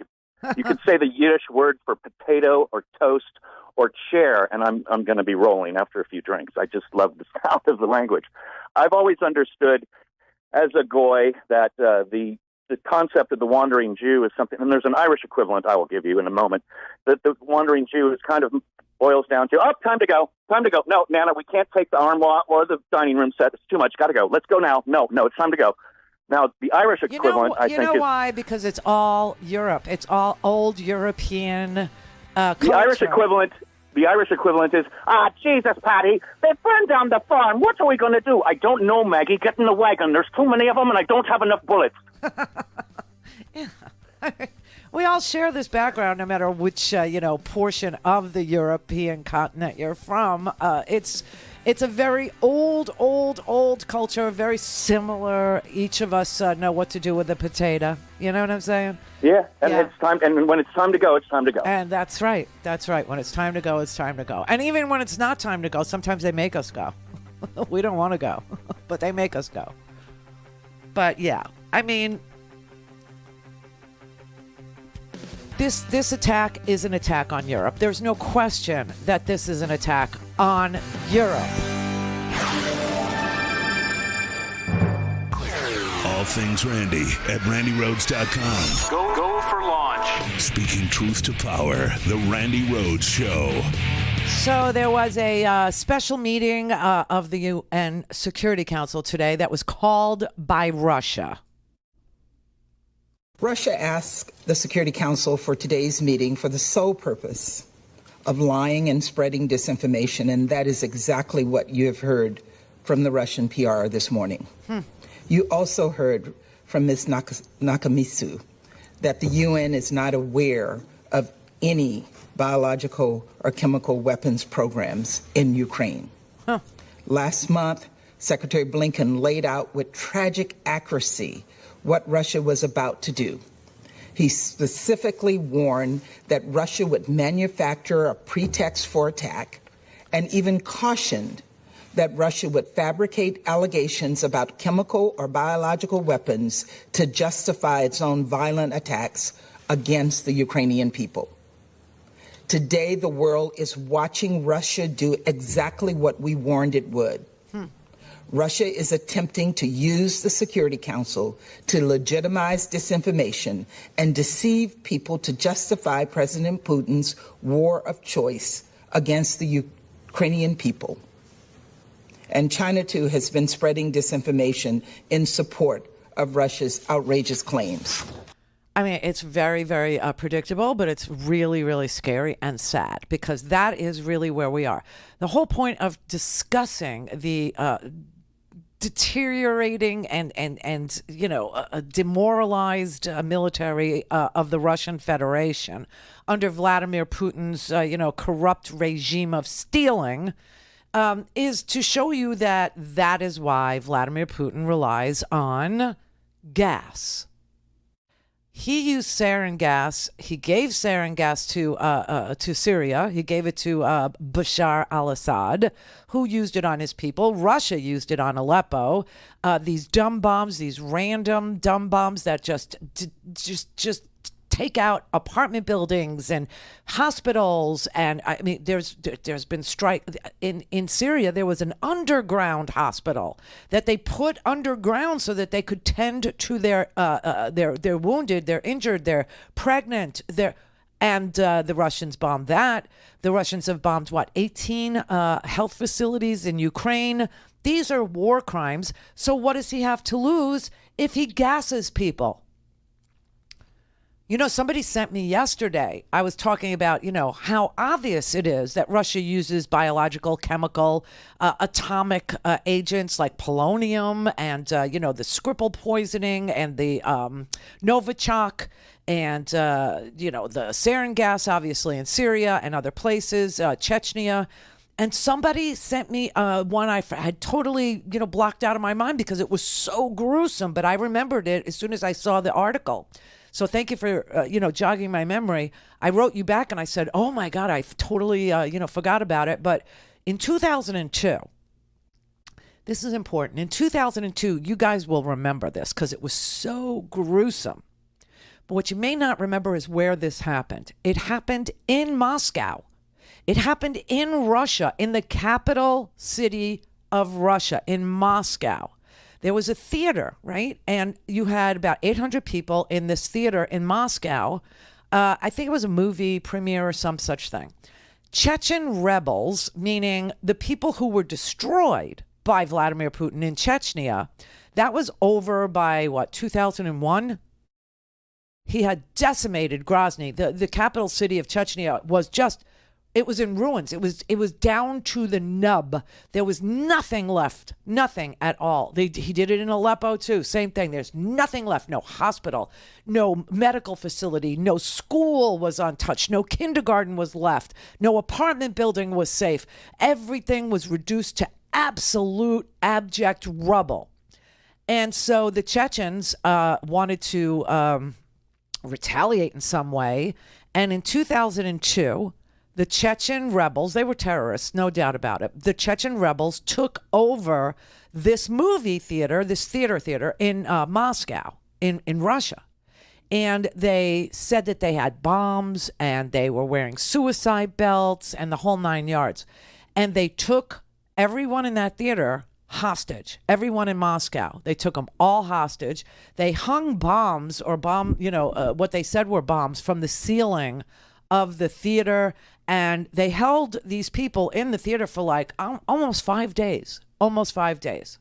could say the Yiddish word for potato or toast or chair, and I'm going to be rolling after a few drinks. I just love the sound of the language. I've always understood as a goy that the concept of the wandering Jew is something, and there's an Irish equivalent I will give you in a moment, that the wandering Jew is kind of boils down to, time to go. No, Nana, we can't take the armoire or the dining room set. It's too much. Got to go. Let's go now. No, it's time to go. Now, the Irish equivalent, I think, is... why? Because it's all Europe. It's all old European culture. The Irish equivalent is, Jesus, Patty, they burned down the farm. What are we going to do? I don't know, Maggie. Get in the wagon. There's too many of them, and I don't have enough bullets. Yeah. We all share this background, no matter which portion of the European continent you're from. It's a very old culture, very similar. Each of us know what to do with a potato. You know what I'm saying? Yeah, it's time. And when it's time to go, it's time to go. And that's right. When it's time to go, it's time to go. And even when it's not time to go, sometimes they make us go. We don't want to go, but they make us go. But yeah, I mean, This attack is an attack on Europe. There's no question that this is an attack on Europe. All things Randy at RandyRhodes.com. Go for launch. Speaking truth to power, the Randi Rhodes Show. So there was a special meeting of the UN Security Council today that was called by Russia. Russia asked the Security Council for today's meeting for the sole purpose of lying and spreading disinformation, and that is exactly what you have heard from the Russian PR this morning. You also heard from Ms. Nakamitsu that the UN is not aware of any biological or chemical weapons programs in Ukraine. Last month, Secretary Blinken laid out with tragic accuracy what Russia was about to do. He specifically warned that Russia would manufacture a pretext for attack, and even cautioned that Russia would fabricate allegations about chemical or biological weapons to justify its own violent attacks against the Ukrainian people. Today, the world is watching Russia do exactly what we warned it would. Russia is attempting to use the Security Council to legitimize disinformation and deceive people to justify President Putin's war of choice against the Ukrainian people. And China, too, has been spreading disinformation in support of Russia's outrageous claims. I mean, it's very, very predictable, but it's really, really scary and sad because that is really where we are. The whole point of discussing the deteriorating and demoralized military of the Russian Federation under Vladimir Putin's corrupt regime of stealing is to show you that that is why Vladimir Putin relies on gas. He used sarin gas. He gave sarin gas to Syria. He gave it to Bashar al-Assad, who used it on his people. Russia used it on Aleppo. These dumb bombs, these random dumb bombs that just take out apartment buildings and hospitals. And I mean, there's been strike in Syria. There was an underground hospital that they put underground so that they could tend to their wounded, their injured, their pregnant, and the Russians bombed that. The Russians have bombed 18 health facilities in Ukraine. These are war crimes. So what does he have to lose if he gasses people? Somebody sent me yesterday, I was talking about, how obvious it is that Russia uses biological, chemical, atomic agents like polonium and, the Skripal poisoning and the Novichok and, the sarin gas, obviously, in Syria and other places, Chechnya. And somebody sent me one I had totally, blocked out of my mind because it was so gruesome. But I remembered it as soon as I saw the article. So thank you for, jogging my memory. I wrote you back and I said, oh, my God, I totally, forgot about it. But in 2002, this is important. In 2002, you guys will remember this because it was so gruesome. But what you may not remember is where this happened. It happened in Moscow. It happened in Russia, in the capital city of Russia, in Moscow. There was a theater, right? And you had about 800 people in this theater in Moscow. I think it was a movie premiere or some such thing. Chechen rebels, meaning the people who were destroyed by Vladimir Putin in Chechnya, that was over by, 2001? He had decimated Grozny. The capital city of Chechnya it was in ruins. It was down to the nub. There was nothing left. Nothing at all. He did it in Aleppo too. Same thing. There's nothing left. No hospital, no medical facility, no school was untouched. No kindergarten was left. No apartment building was safe. Everything was reduced to absolute abject rubble. And so the Chechens wanted to retaliate in some way. And in 2002, the Chechen rebels, they were terrorists, no doubt about it. The Chechen rebels took over this movie theater, this theater in Moscow, in Russia. And they said that they had bombs and they were wearing suicide belts and the whole 9 yards. And they took everyone in that theater hostage, everyone in Moscow. They took them all hostage. They hung bombs or what they said were bombs from the ceiling of the theater. And they held these people in the theater for almost 5 days. Almost 5 days.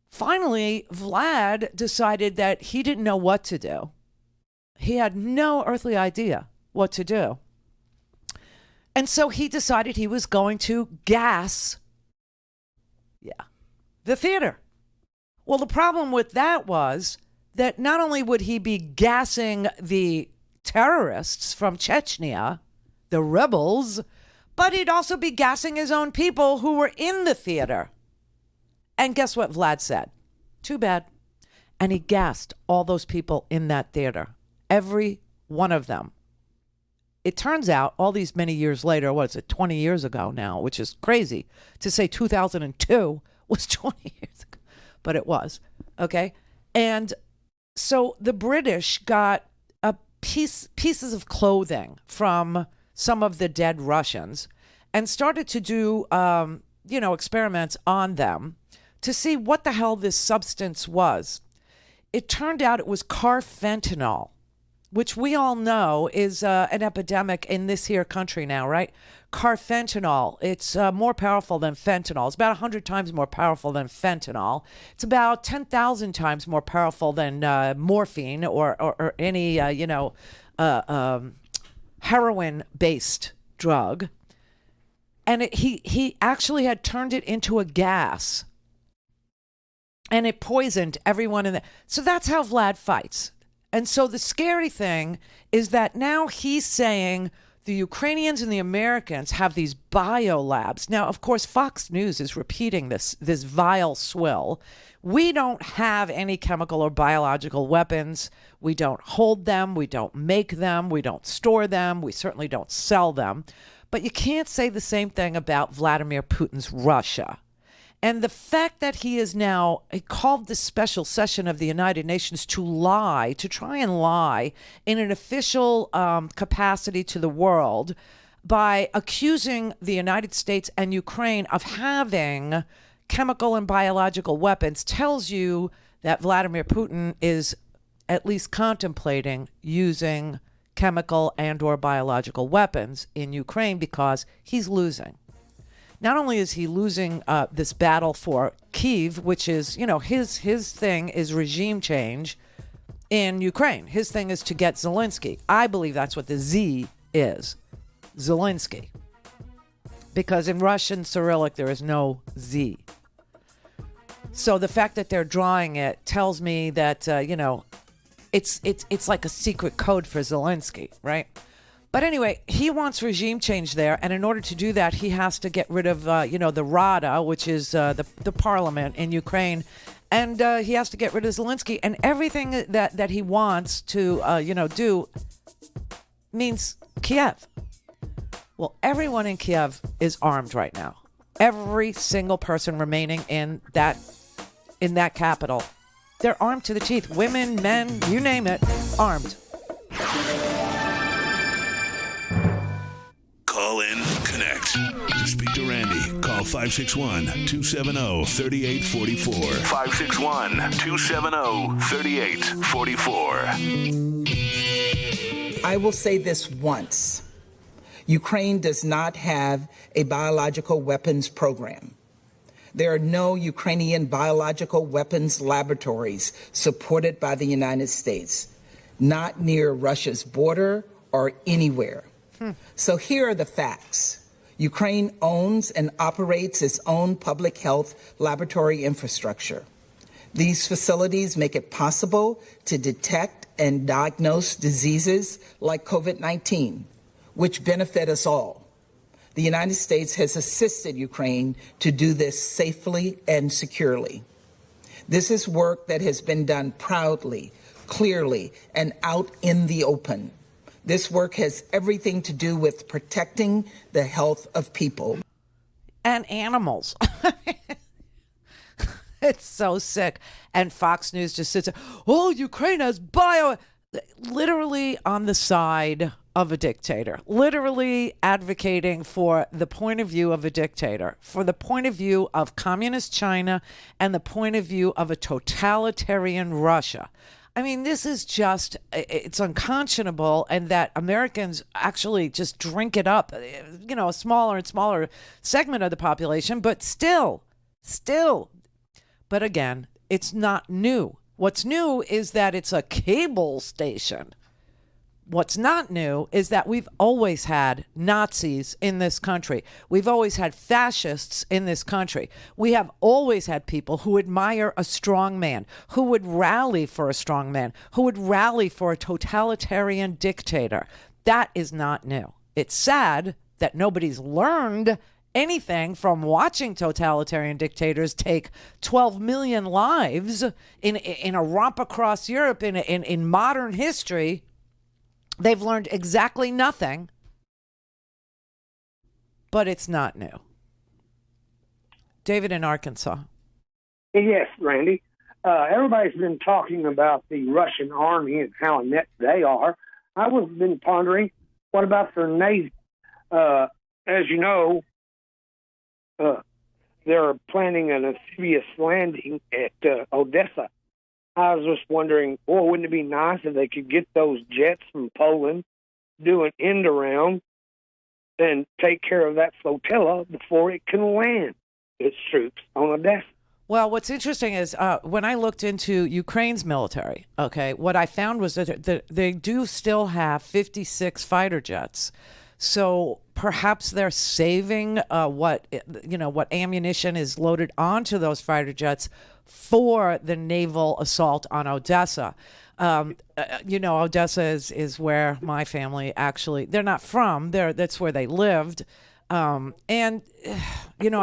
Finally, Vlad decided that he didn't know what to do. He had no earthly idea what to do. And so he decided he was going to gas the theater. Well, the problem with that was that not only would he be gassing the terrorists from Chechnya, the rebels, but he'd also be gassing his own people who were in the theater. And guess what Vlad said? Too bad. And he gassed all those people in that theater. Every one of them. It turns out all these many years later, 20 years ago now, which is crazy to say 2002 was 20 years ago, but it was. Okay. And so the British got pieces of clothing from some of the dead Russians and started to do experiments on them to see what the hell this substance was. It turned out it was carfentanil, which we all know is an epidemic in this here country now, right? Carfentanil, it's more powerful than fentanyl. It's about 100 times more powerful than fentanyl. It's about 10,000 times more powerful than morphine or any, heroin-based drug. And he actually had turned it into a gas. And it poisoned everyone in there. So that's how Vlad fights. And so the scary thing is that now he's saying the Ukrainians and the Americans have these biolabs. Now, of course, Fox News is repeating this vile swill. We don't have any chemical or biological weapons. We don't hold them. We don't make them. We don't store them. We certainly don't sell them. But you can't say the same thing about Vladimir Putin's Russia. And the fact that he called this special session of the United Nations to try and lie in an official capacity to the world by accusing the United States and Ukraine of having chemical and biological weapons tells you that Vladimir Putin is at least contemplating using chemical and or biological weapons in Ukraine because he's losing. Not only is he losing this battle for Kyiv, which is, his thing is regime change in Ukraine. His thing is to get Zelensky. I believe that's what the Z is, Zelensky. Because in Russian Cyrillic, there is no Z. So the fact that they're drawing it tells me that, it's like a secret code for Zelensky, right? But anyway, he wants regime change there, and in order to do that, he has to get rid of, the Rada, which is the parliament in Ukraine, and he has to get rid of Zelensky, and everything that he wants to, do means Kiev. Well, everyone in Kiev is armed right now. Every single person remaining in that capital, they're armed to the teeth. Women, men, you name it, armed. Call in, connect. To speak to Randi, call 561-270-3844. 561-270-3844. I will say this once. Ukraine does not have a biological weapons program. There are no Ukrainian biological weapons laboratories supported by the United States, not near Russia's border or anywhere. So here are the facts. Ukraine owns and operates its own public health laboratory infrastructure. These facilities make it possible to detect and diagnose diseases like COVID-19, which benefit us all. The United States has assisted Ukraine to do this safely and securely. This is work that has been done proudly, clearly, and out in the open. This work has everything to do with protecting the health of people. And animals. It's so sick. And Fox News just sits there, Ukraine has literally on the side of a dictator, literally advocating for the point of view of a dictator, for the point of view of communist China and the point of view of a totalitarian Russia. I mean, this is just, it's unconscionable, and that Americans actually just drink it up, a smaller and smaller segment of the population, but still. But again, it's not new. What's new is that it's a cable station. What's not new is that we've always had Nazis in this country. We've always had fascists in this country. We have always had people who admire a strong man, who would rally for a strong man, who would rally for a totalitarian dictator. That is not new. It's sad that nobody's learned anything from watching totalitarian dictators take 12 million lives in a romp across Europe in modern history. They've learned exactly nothing, but it's not new. David in Arkansas. Yes, Randy. Everybody's been talking about the Russian army and how inept they are. I was been pondering, what about their navy? As you know, they're planning an amphibious landing at Odessa. I was just wondering, wouldn't it be nice if they could get those jets from Poland, do an end around, and take care of that flotilla before it can land its troops on Odessa? Well, what's interesting is when I looked into Ukraine's military, okay, what I found was that they do still have 56 fighter jets. So perhaps they're saving what ammunition is loaded onto those fighter jets for the naval assault on Odessa. Odessa is where my family they're not from there. That's where they lived. I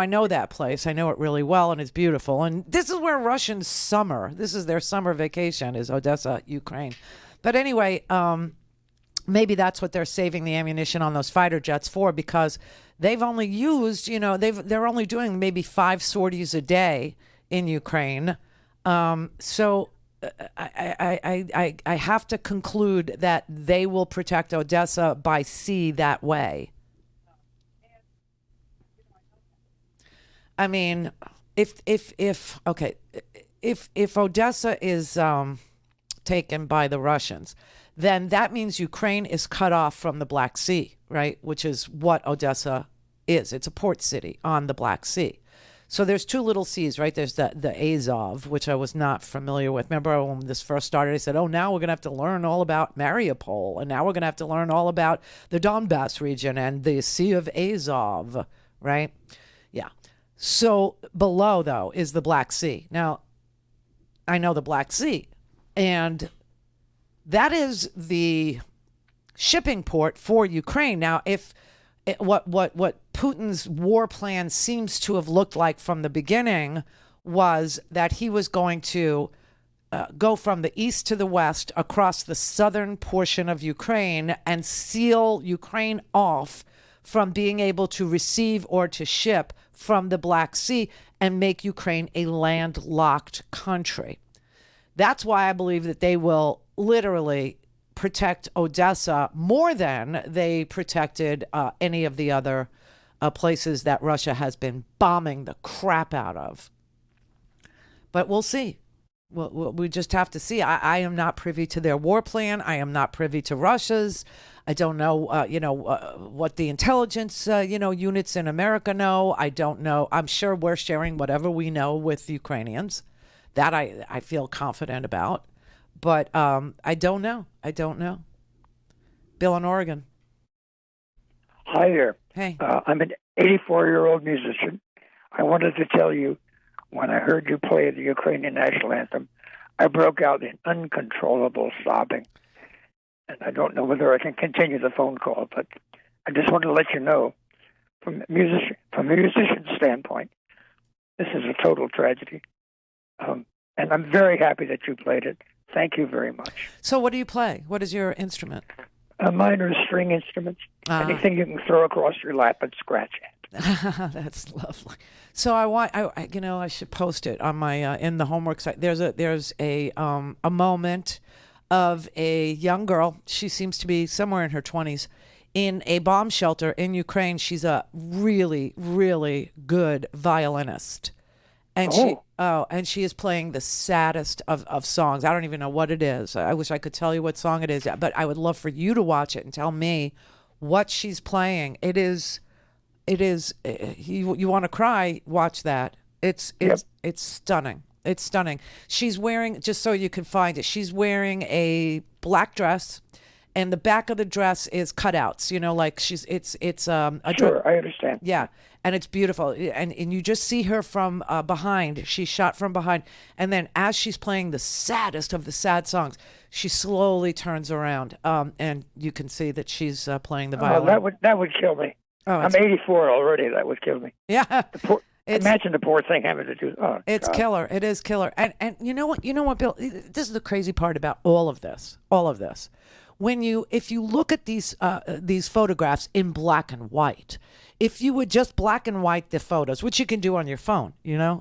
know that place. I know it really well, and it's beautiful. And this is where Russians summer. This is their summer vacation, is Odessa, Ukraine. But anyway, maybe that's what they're saving the ammunition on those fighter jets for, because they've only used, they're only doing maybe 5 sorties a day in Ukraine. So I have to conclude that they will protect Odessa by sea that way. I mean, if Odessa is taken by the Russians, then that means Ukraine is cut off from the Black Sea, right? Which is what Odessa is. It's a port city on the Black Sea. So there's 2 little seas, right? There's the Azov, which I was not familiar with. Remember when this first started, I said, now we're going to have to learn all about Mariupol, and now we're going to have to learn all about the Donbass region and the Sea of Azov, right? Yeah. So below, though, is the Black Sea. Now, I know the Black Sea, and that is the shipping port for Ukraine. Now, what Putin's war plan seems to have looked like from the beginning was that he was going to go from the east to the west across the southern portion of Ukraine and seal Ukraine off from being able to receive or to ship from the Black Sea and make Ukraine a landlocked country. That's why I believe that they will literally protect Odessa more than they protected any of the other places that Russia has been bombing the crap out of. But we'll see. We just have to see. I am not privy to their war plan. I am not privy to Russia's. I don't know, what the intelligence, units in America know. I don't know. I'm sure we're sharing whatever we know with the Ukrainians. That I feel confident about. But I don't know. Bill in Oregon. Hi there. Hey. I'm an 84-year-old musician. I wanted to tell you, when I heard you play the Ukrainian national anthem, I broke out in uncontrollable sobbing. And I don't know whether I can continue the phone call, but I just wanted to let you know, from a musician's standpoint, this is a total tragedy. And I'm very happy that you played it. Thank you very much. So what do you play? What is your instrument? Mine are string instruments. Anything you can throw across your lap and scratch at. That's lovely. So I should post it on my in the homework site. There's a moment of a young girl. She seems to be somewhere in her 20s in a bomb shelter in Ukraine. She's a really, really good violinist. And she is playing the saddest of songs. I don't even know what it is. I wish I could tell you what song it is, but I would love for you to watch it and tell me what she's playing. It is you want to cry, watch that. It's stunning. It's stunning. She's wearing, just so you can find it, she's wearing a black dress, and the back of the dress is cutouts. Sure, I understand. Yeah, and it's beautiful, and you just see her from behind. She's shot from behind, and then as she's playing the saddest of the sad songs, she slowly turns around, and you can see that she's playing the violin. That would kill me. I'm 84 already. That would kill me. Yeah. Imagine the poor thing having to do. Oh, it's God. Killer. It is killer. And you know what, Bill? This is the crazy part about all of this. If you look at these photographs in black and white, if you would just black and white the photos, which you can do on your phone,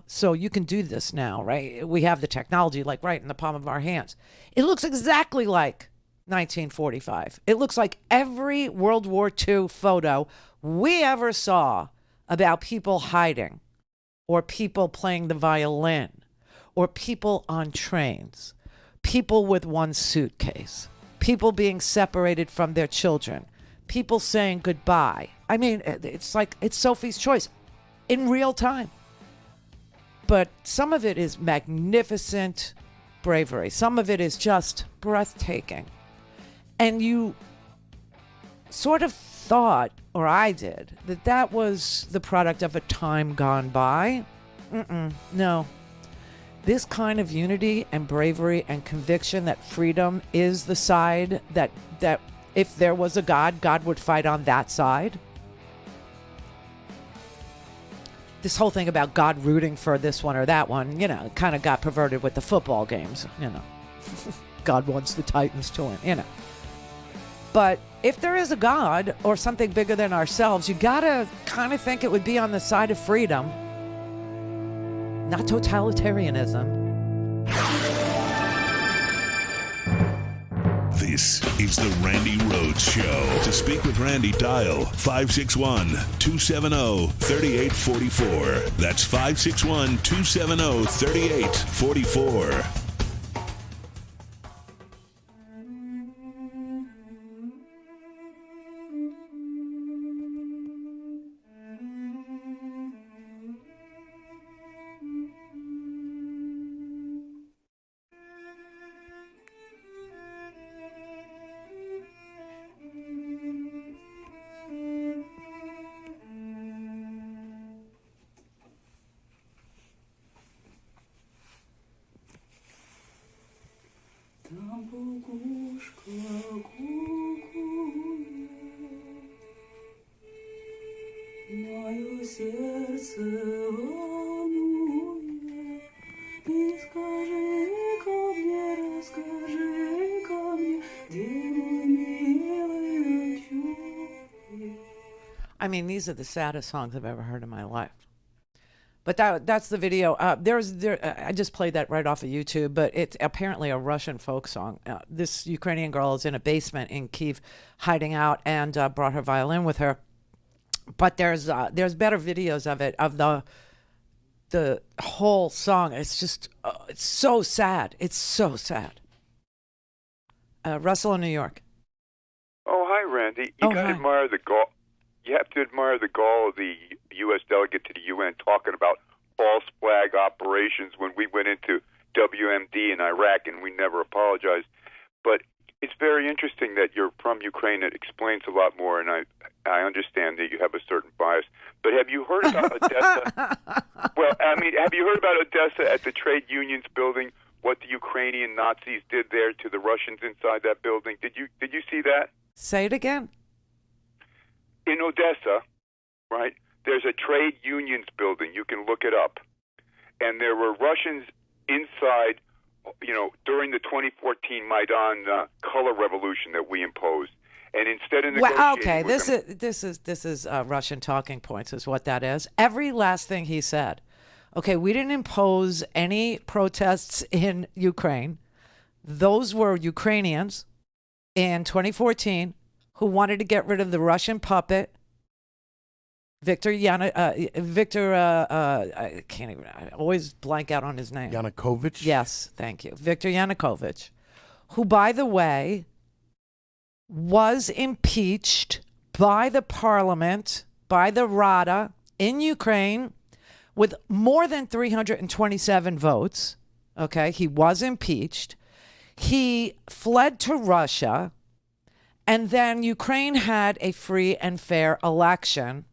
so you can do this now, right? We have the technology like right in the palm of our hands. It looks exactly like 1945. It looks like every World War II photo we ever saw about people hiding or people playing the violin, or people on trains, people with one suitcase, people being separated from their children, people saying goodbye. I mean, it's like it's Sophie's Choice in real time. But some of it is magnificent bravery. Some of it is just breathtaking. And you sort of thought, or I did, that was the product of a time gone by. No. This kind of unity and bravery and conviction that freedom is the side that if there was a God, God would fight on that side. This whole thing about God rooting for this one or that one, kind of got perverted with the football games, God wants the Titans to win, But if there is a God or something bigger than ourselves, you gotta kind of think it would be on the side of freedom, not totalitarianism. This is the Randi Rhodes Show. To speak with Randi, dial 561-270-3844. That's 561-270-3844. I mean, these are the saddest songs I've ever heard in my life. But that's the video. I just played that right off of YouTube, but it's apparently a Russian folk song. This Ukrainian girl is in a basement in Kyiv hiding out and brought her violin with her. But there's better videos of it, of the whole song. It's just, it's so sad. It's so sad. Russell in New York. Oh, hi, Randi. You got to admire the gall. You have to admire the gall of the U.S. delegate to the UN talking about false flag operations when we went into WMD in Iraq and we never apologized. But it's very interesting that you're from Ukraine. It explains a lot more, and I understand that you have a certain bias. But have you heard about Odessa? Well, I mean, have you heard about Odessa at the trade unions building? What the Ukrainian Nazis did there to the Russians inside that building? Did you see that? Say it again. In Odessa, right, there's a trade unions building. You can look it up. And there were Russians inside, during the 2014 Maidan color revolution that we imposed. And instead of negotiating this is Russian talking points is what that is. Every last thing he said. Okay, we didn't impose any protests in Ukraine. Those were Ukrainians in 2014 who wanted to get rid of the Russian puppet, I can't even, I always blank out on his name. Yanukovych? Yes, thank you. Viktor Yanukovych, who, by the way, was impeached by the parliament, by the Rada in Ukraine with more than 327 votes. Okay, he was impeached. He fled to Russia. And then Ukraine had a free and fair election.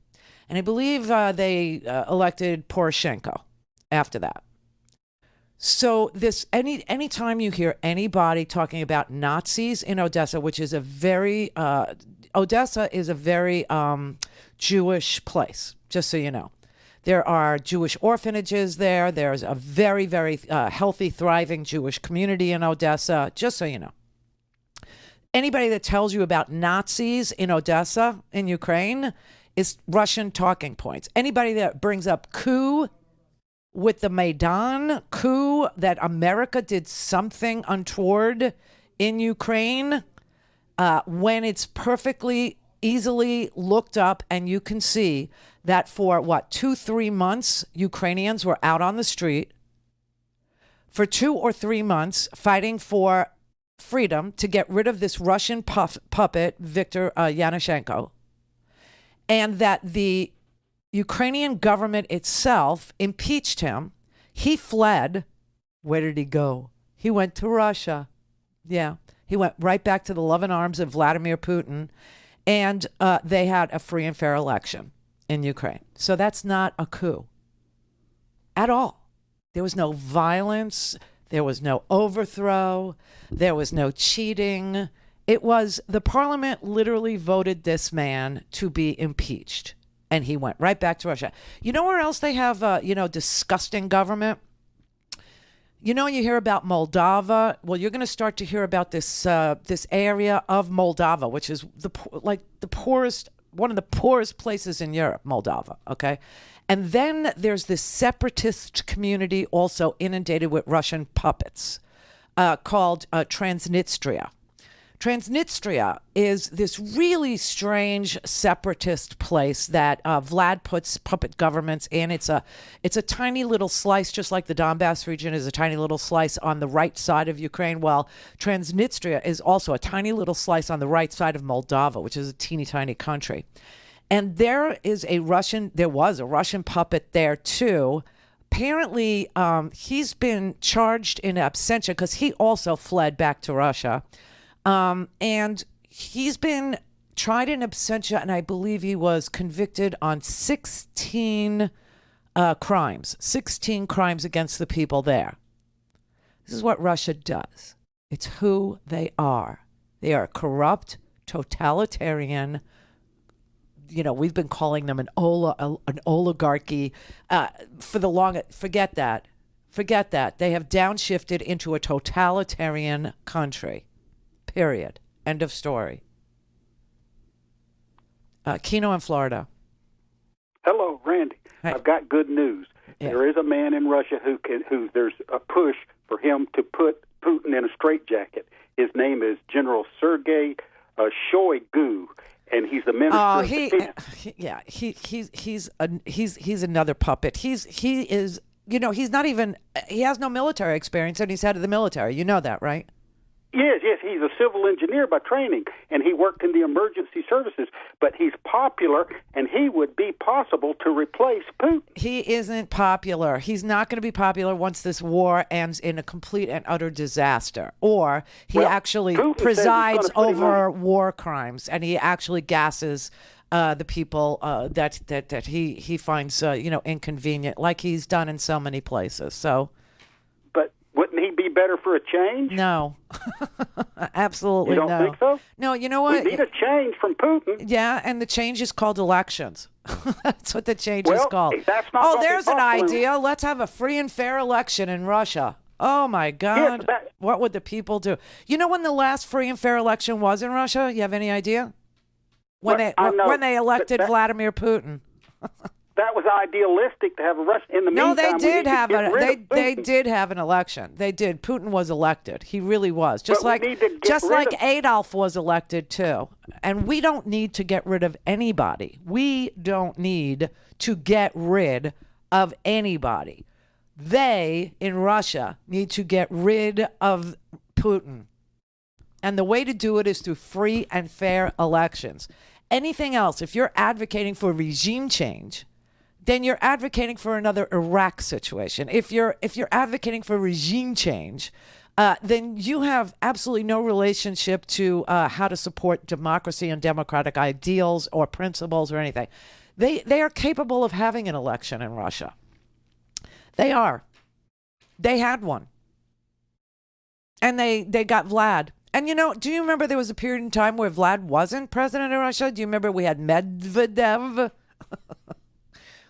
And I believe they elected Poroshenko after that. So anytime you hear anybody talking about Nazis in Odessa, which is Odessa is a very Jewish place, just so you know. There are Jewish orphanages there. There's a very, very healthy, thriving Jewish community in Odessa, just so you know. Anybody that tells you about Nazis in Odessa, in Ukraine, is Russian talking points. Anybody that brings up coup with the Maidan coup, that America did something untoward in Ukraine, when it's perfectly easily looked up, and you can see that for 2-3 months, Ukrainians were out on the street for 2 or 3 months fighting for freedom to get rid of this Russian puppet, Viktor Yanushchenko, and that the Ukrainian government itself impeached him. He fled. Where did he go? He went to Russia. Yeah, he went right back to the loving arms of Vladimir Putin, and they had a free and fair election in Ukraine. So that's not a coup at all. There was no violence. There was no overthrow. There was no cheating. It was the parliament literally voted this man to be impeached, and he went right back to Russia. You know where else they have, disgusting government? You hear about Moldova. Well, you're going to start to hear about this area of Moldova, which is the poorest, one of the poorest places in Europe, Moldova. Okay, and then there's this separatist community also inundated with Russian puppets called Transnistria. Transnistria is this really strange separatist place that Vlad puts puppet governments in. It's a tiny little slice, just like the Donbass region is a tiny little slice on the right side of Ukraine. Well, Transnistria is also a tiny little slice on the right side of Moldova, which is a teeny tiny country. And there was a Russian puppet there too. Apparently, he's been charged in absentia because he also fled back to Russia. And he's been tried in absentia, and I believe he was convicted on 16 crimes against the people there. This is what Russia does. It's who they are. They are corrupt, totalitarian. We've been calling them an oligarchy for the long. Forget that. They have downshifted into a totalitarian country. Period. End of story. Keno in Florida. Hello, Randy. Hey. I've got good news. Yeah. There is a man in Russia who there's a push for him to put Putin in a straitjacket. His name is General Sergei Shoigu, and he's the minister of defense. He's another puppet. He is he's not even, he has no military experience, and he's head of the military. You know that, right? Yes, he's a civil engineer by training, and he worked in the emergency services, but he's popular, and he would be possible to replace Putin. He isn't popular. He's not going to be popular once this war ends in a complete and utter disaster, or he actually presides over war crimes, and he actually gasses the people that he finds inconvenient, like he's done in so many places. So. Wouldn't he be better for a change? No. Absolutely no. You don't think so? No, you know what? We need a change from Putin. Yeah, and the change is called elections. That's what the change is called. That's not there's an idea. Let's have a free and fair election in Russia. Oh, my God. Yeah, what would the people do? You know when the last free and fair election was in Russia? You have any idea? When they elected Vladimir Putin. That was idealistic to have a rush. In the no, meantime, they did have an election. They did. Putin was elected. He really was. Just like Adolf was elected too. And we don't need to get rid of anybody. We don't need to get rid of anybody. They in Russia need to get rid of Putin. And the way to do it is through free and fair elections. Anything else, if you're advocating for regime change, then you're advocating for another Iraq situation. If you're advocating for regime change, then you have absolutely no relationship to how to support democracy and democratic ideals or principles or anything. They are capable of having an election in Russia. They are. They had one. And they got Vlad. And, do you remember there was a period in time where Vlad wasn't president of Russia? Do you remember we had Medvedev?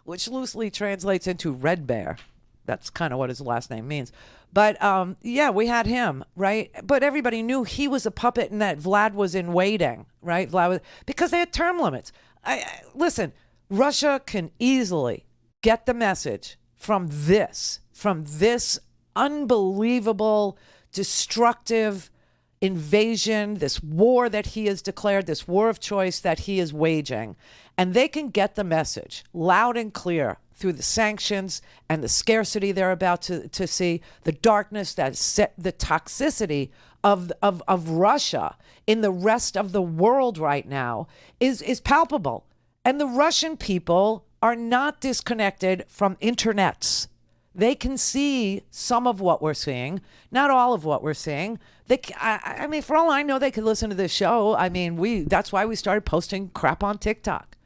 Which loosely translates into Red Bear. That's kind of what his last name means. But, we had him, right? But everybody knew he was a puppet and that Vlad was in waiting, right? Because they had term limits. Listen, Russia can easily get the message from this unbelievable, destructive, invasion, this war that he has declared, this war of choice that he is waging. And they can get the message loud and clear through the sanctions and the scarcity they're about to see, the darkness, the toxicity of Russia in the rest of the world right now is palpable. And the Russian people are not disconnected from internets. They can see some of what we're seeing, not all of what we're seeing. I mean, for all I know, they could listen to this show. I mean, that's why we started posting crap on TikTok,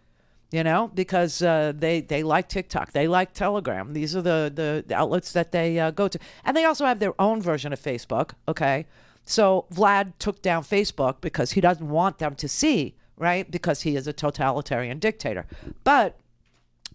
because they like TikTok. They like Telegram. These are the outlets that they go to. And they also have their own version of Facebook, okay? So Vlad took down Facebook because he doesn't want them to see, right? Because he is a totalitarian dictator. But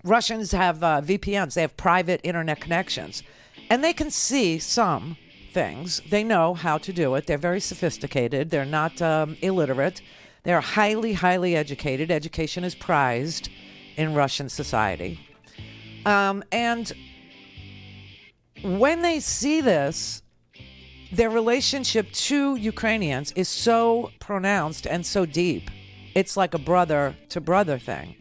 Russians have VPNs. They have private internet connections. And they can see some things. They know how to do it. They're very sophisticated. They're not illiterate. They're highly, highly educated. Education is prized in Russian society. And when they see this, their relationship to Ukrainians is so pronounced and so deep. It's like a brother-to-brother thing.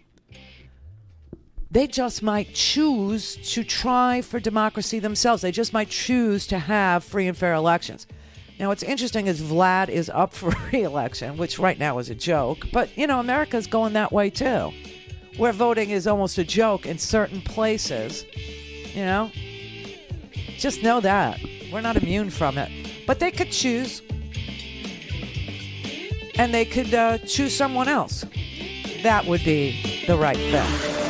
They just might choose to try for democracy themselves. They just might choose to have free and fair elections. Now, what's interesting is Vlad is up for re-election, which right now is a joke. But, America's going that way, too, where voting is almost a joke in certain places. Just know that. We're not immune from it. But they could choose. And they could choose someone else. That would be the right thing.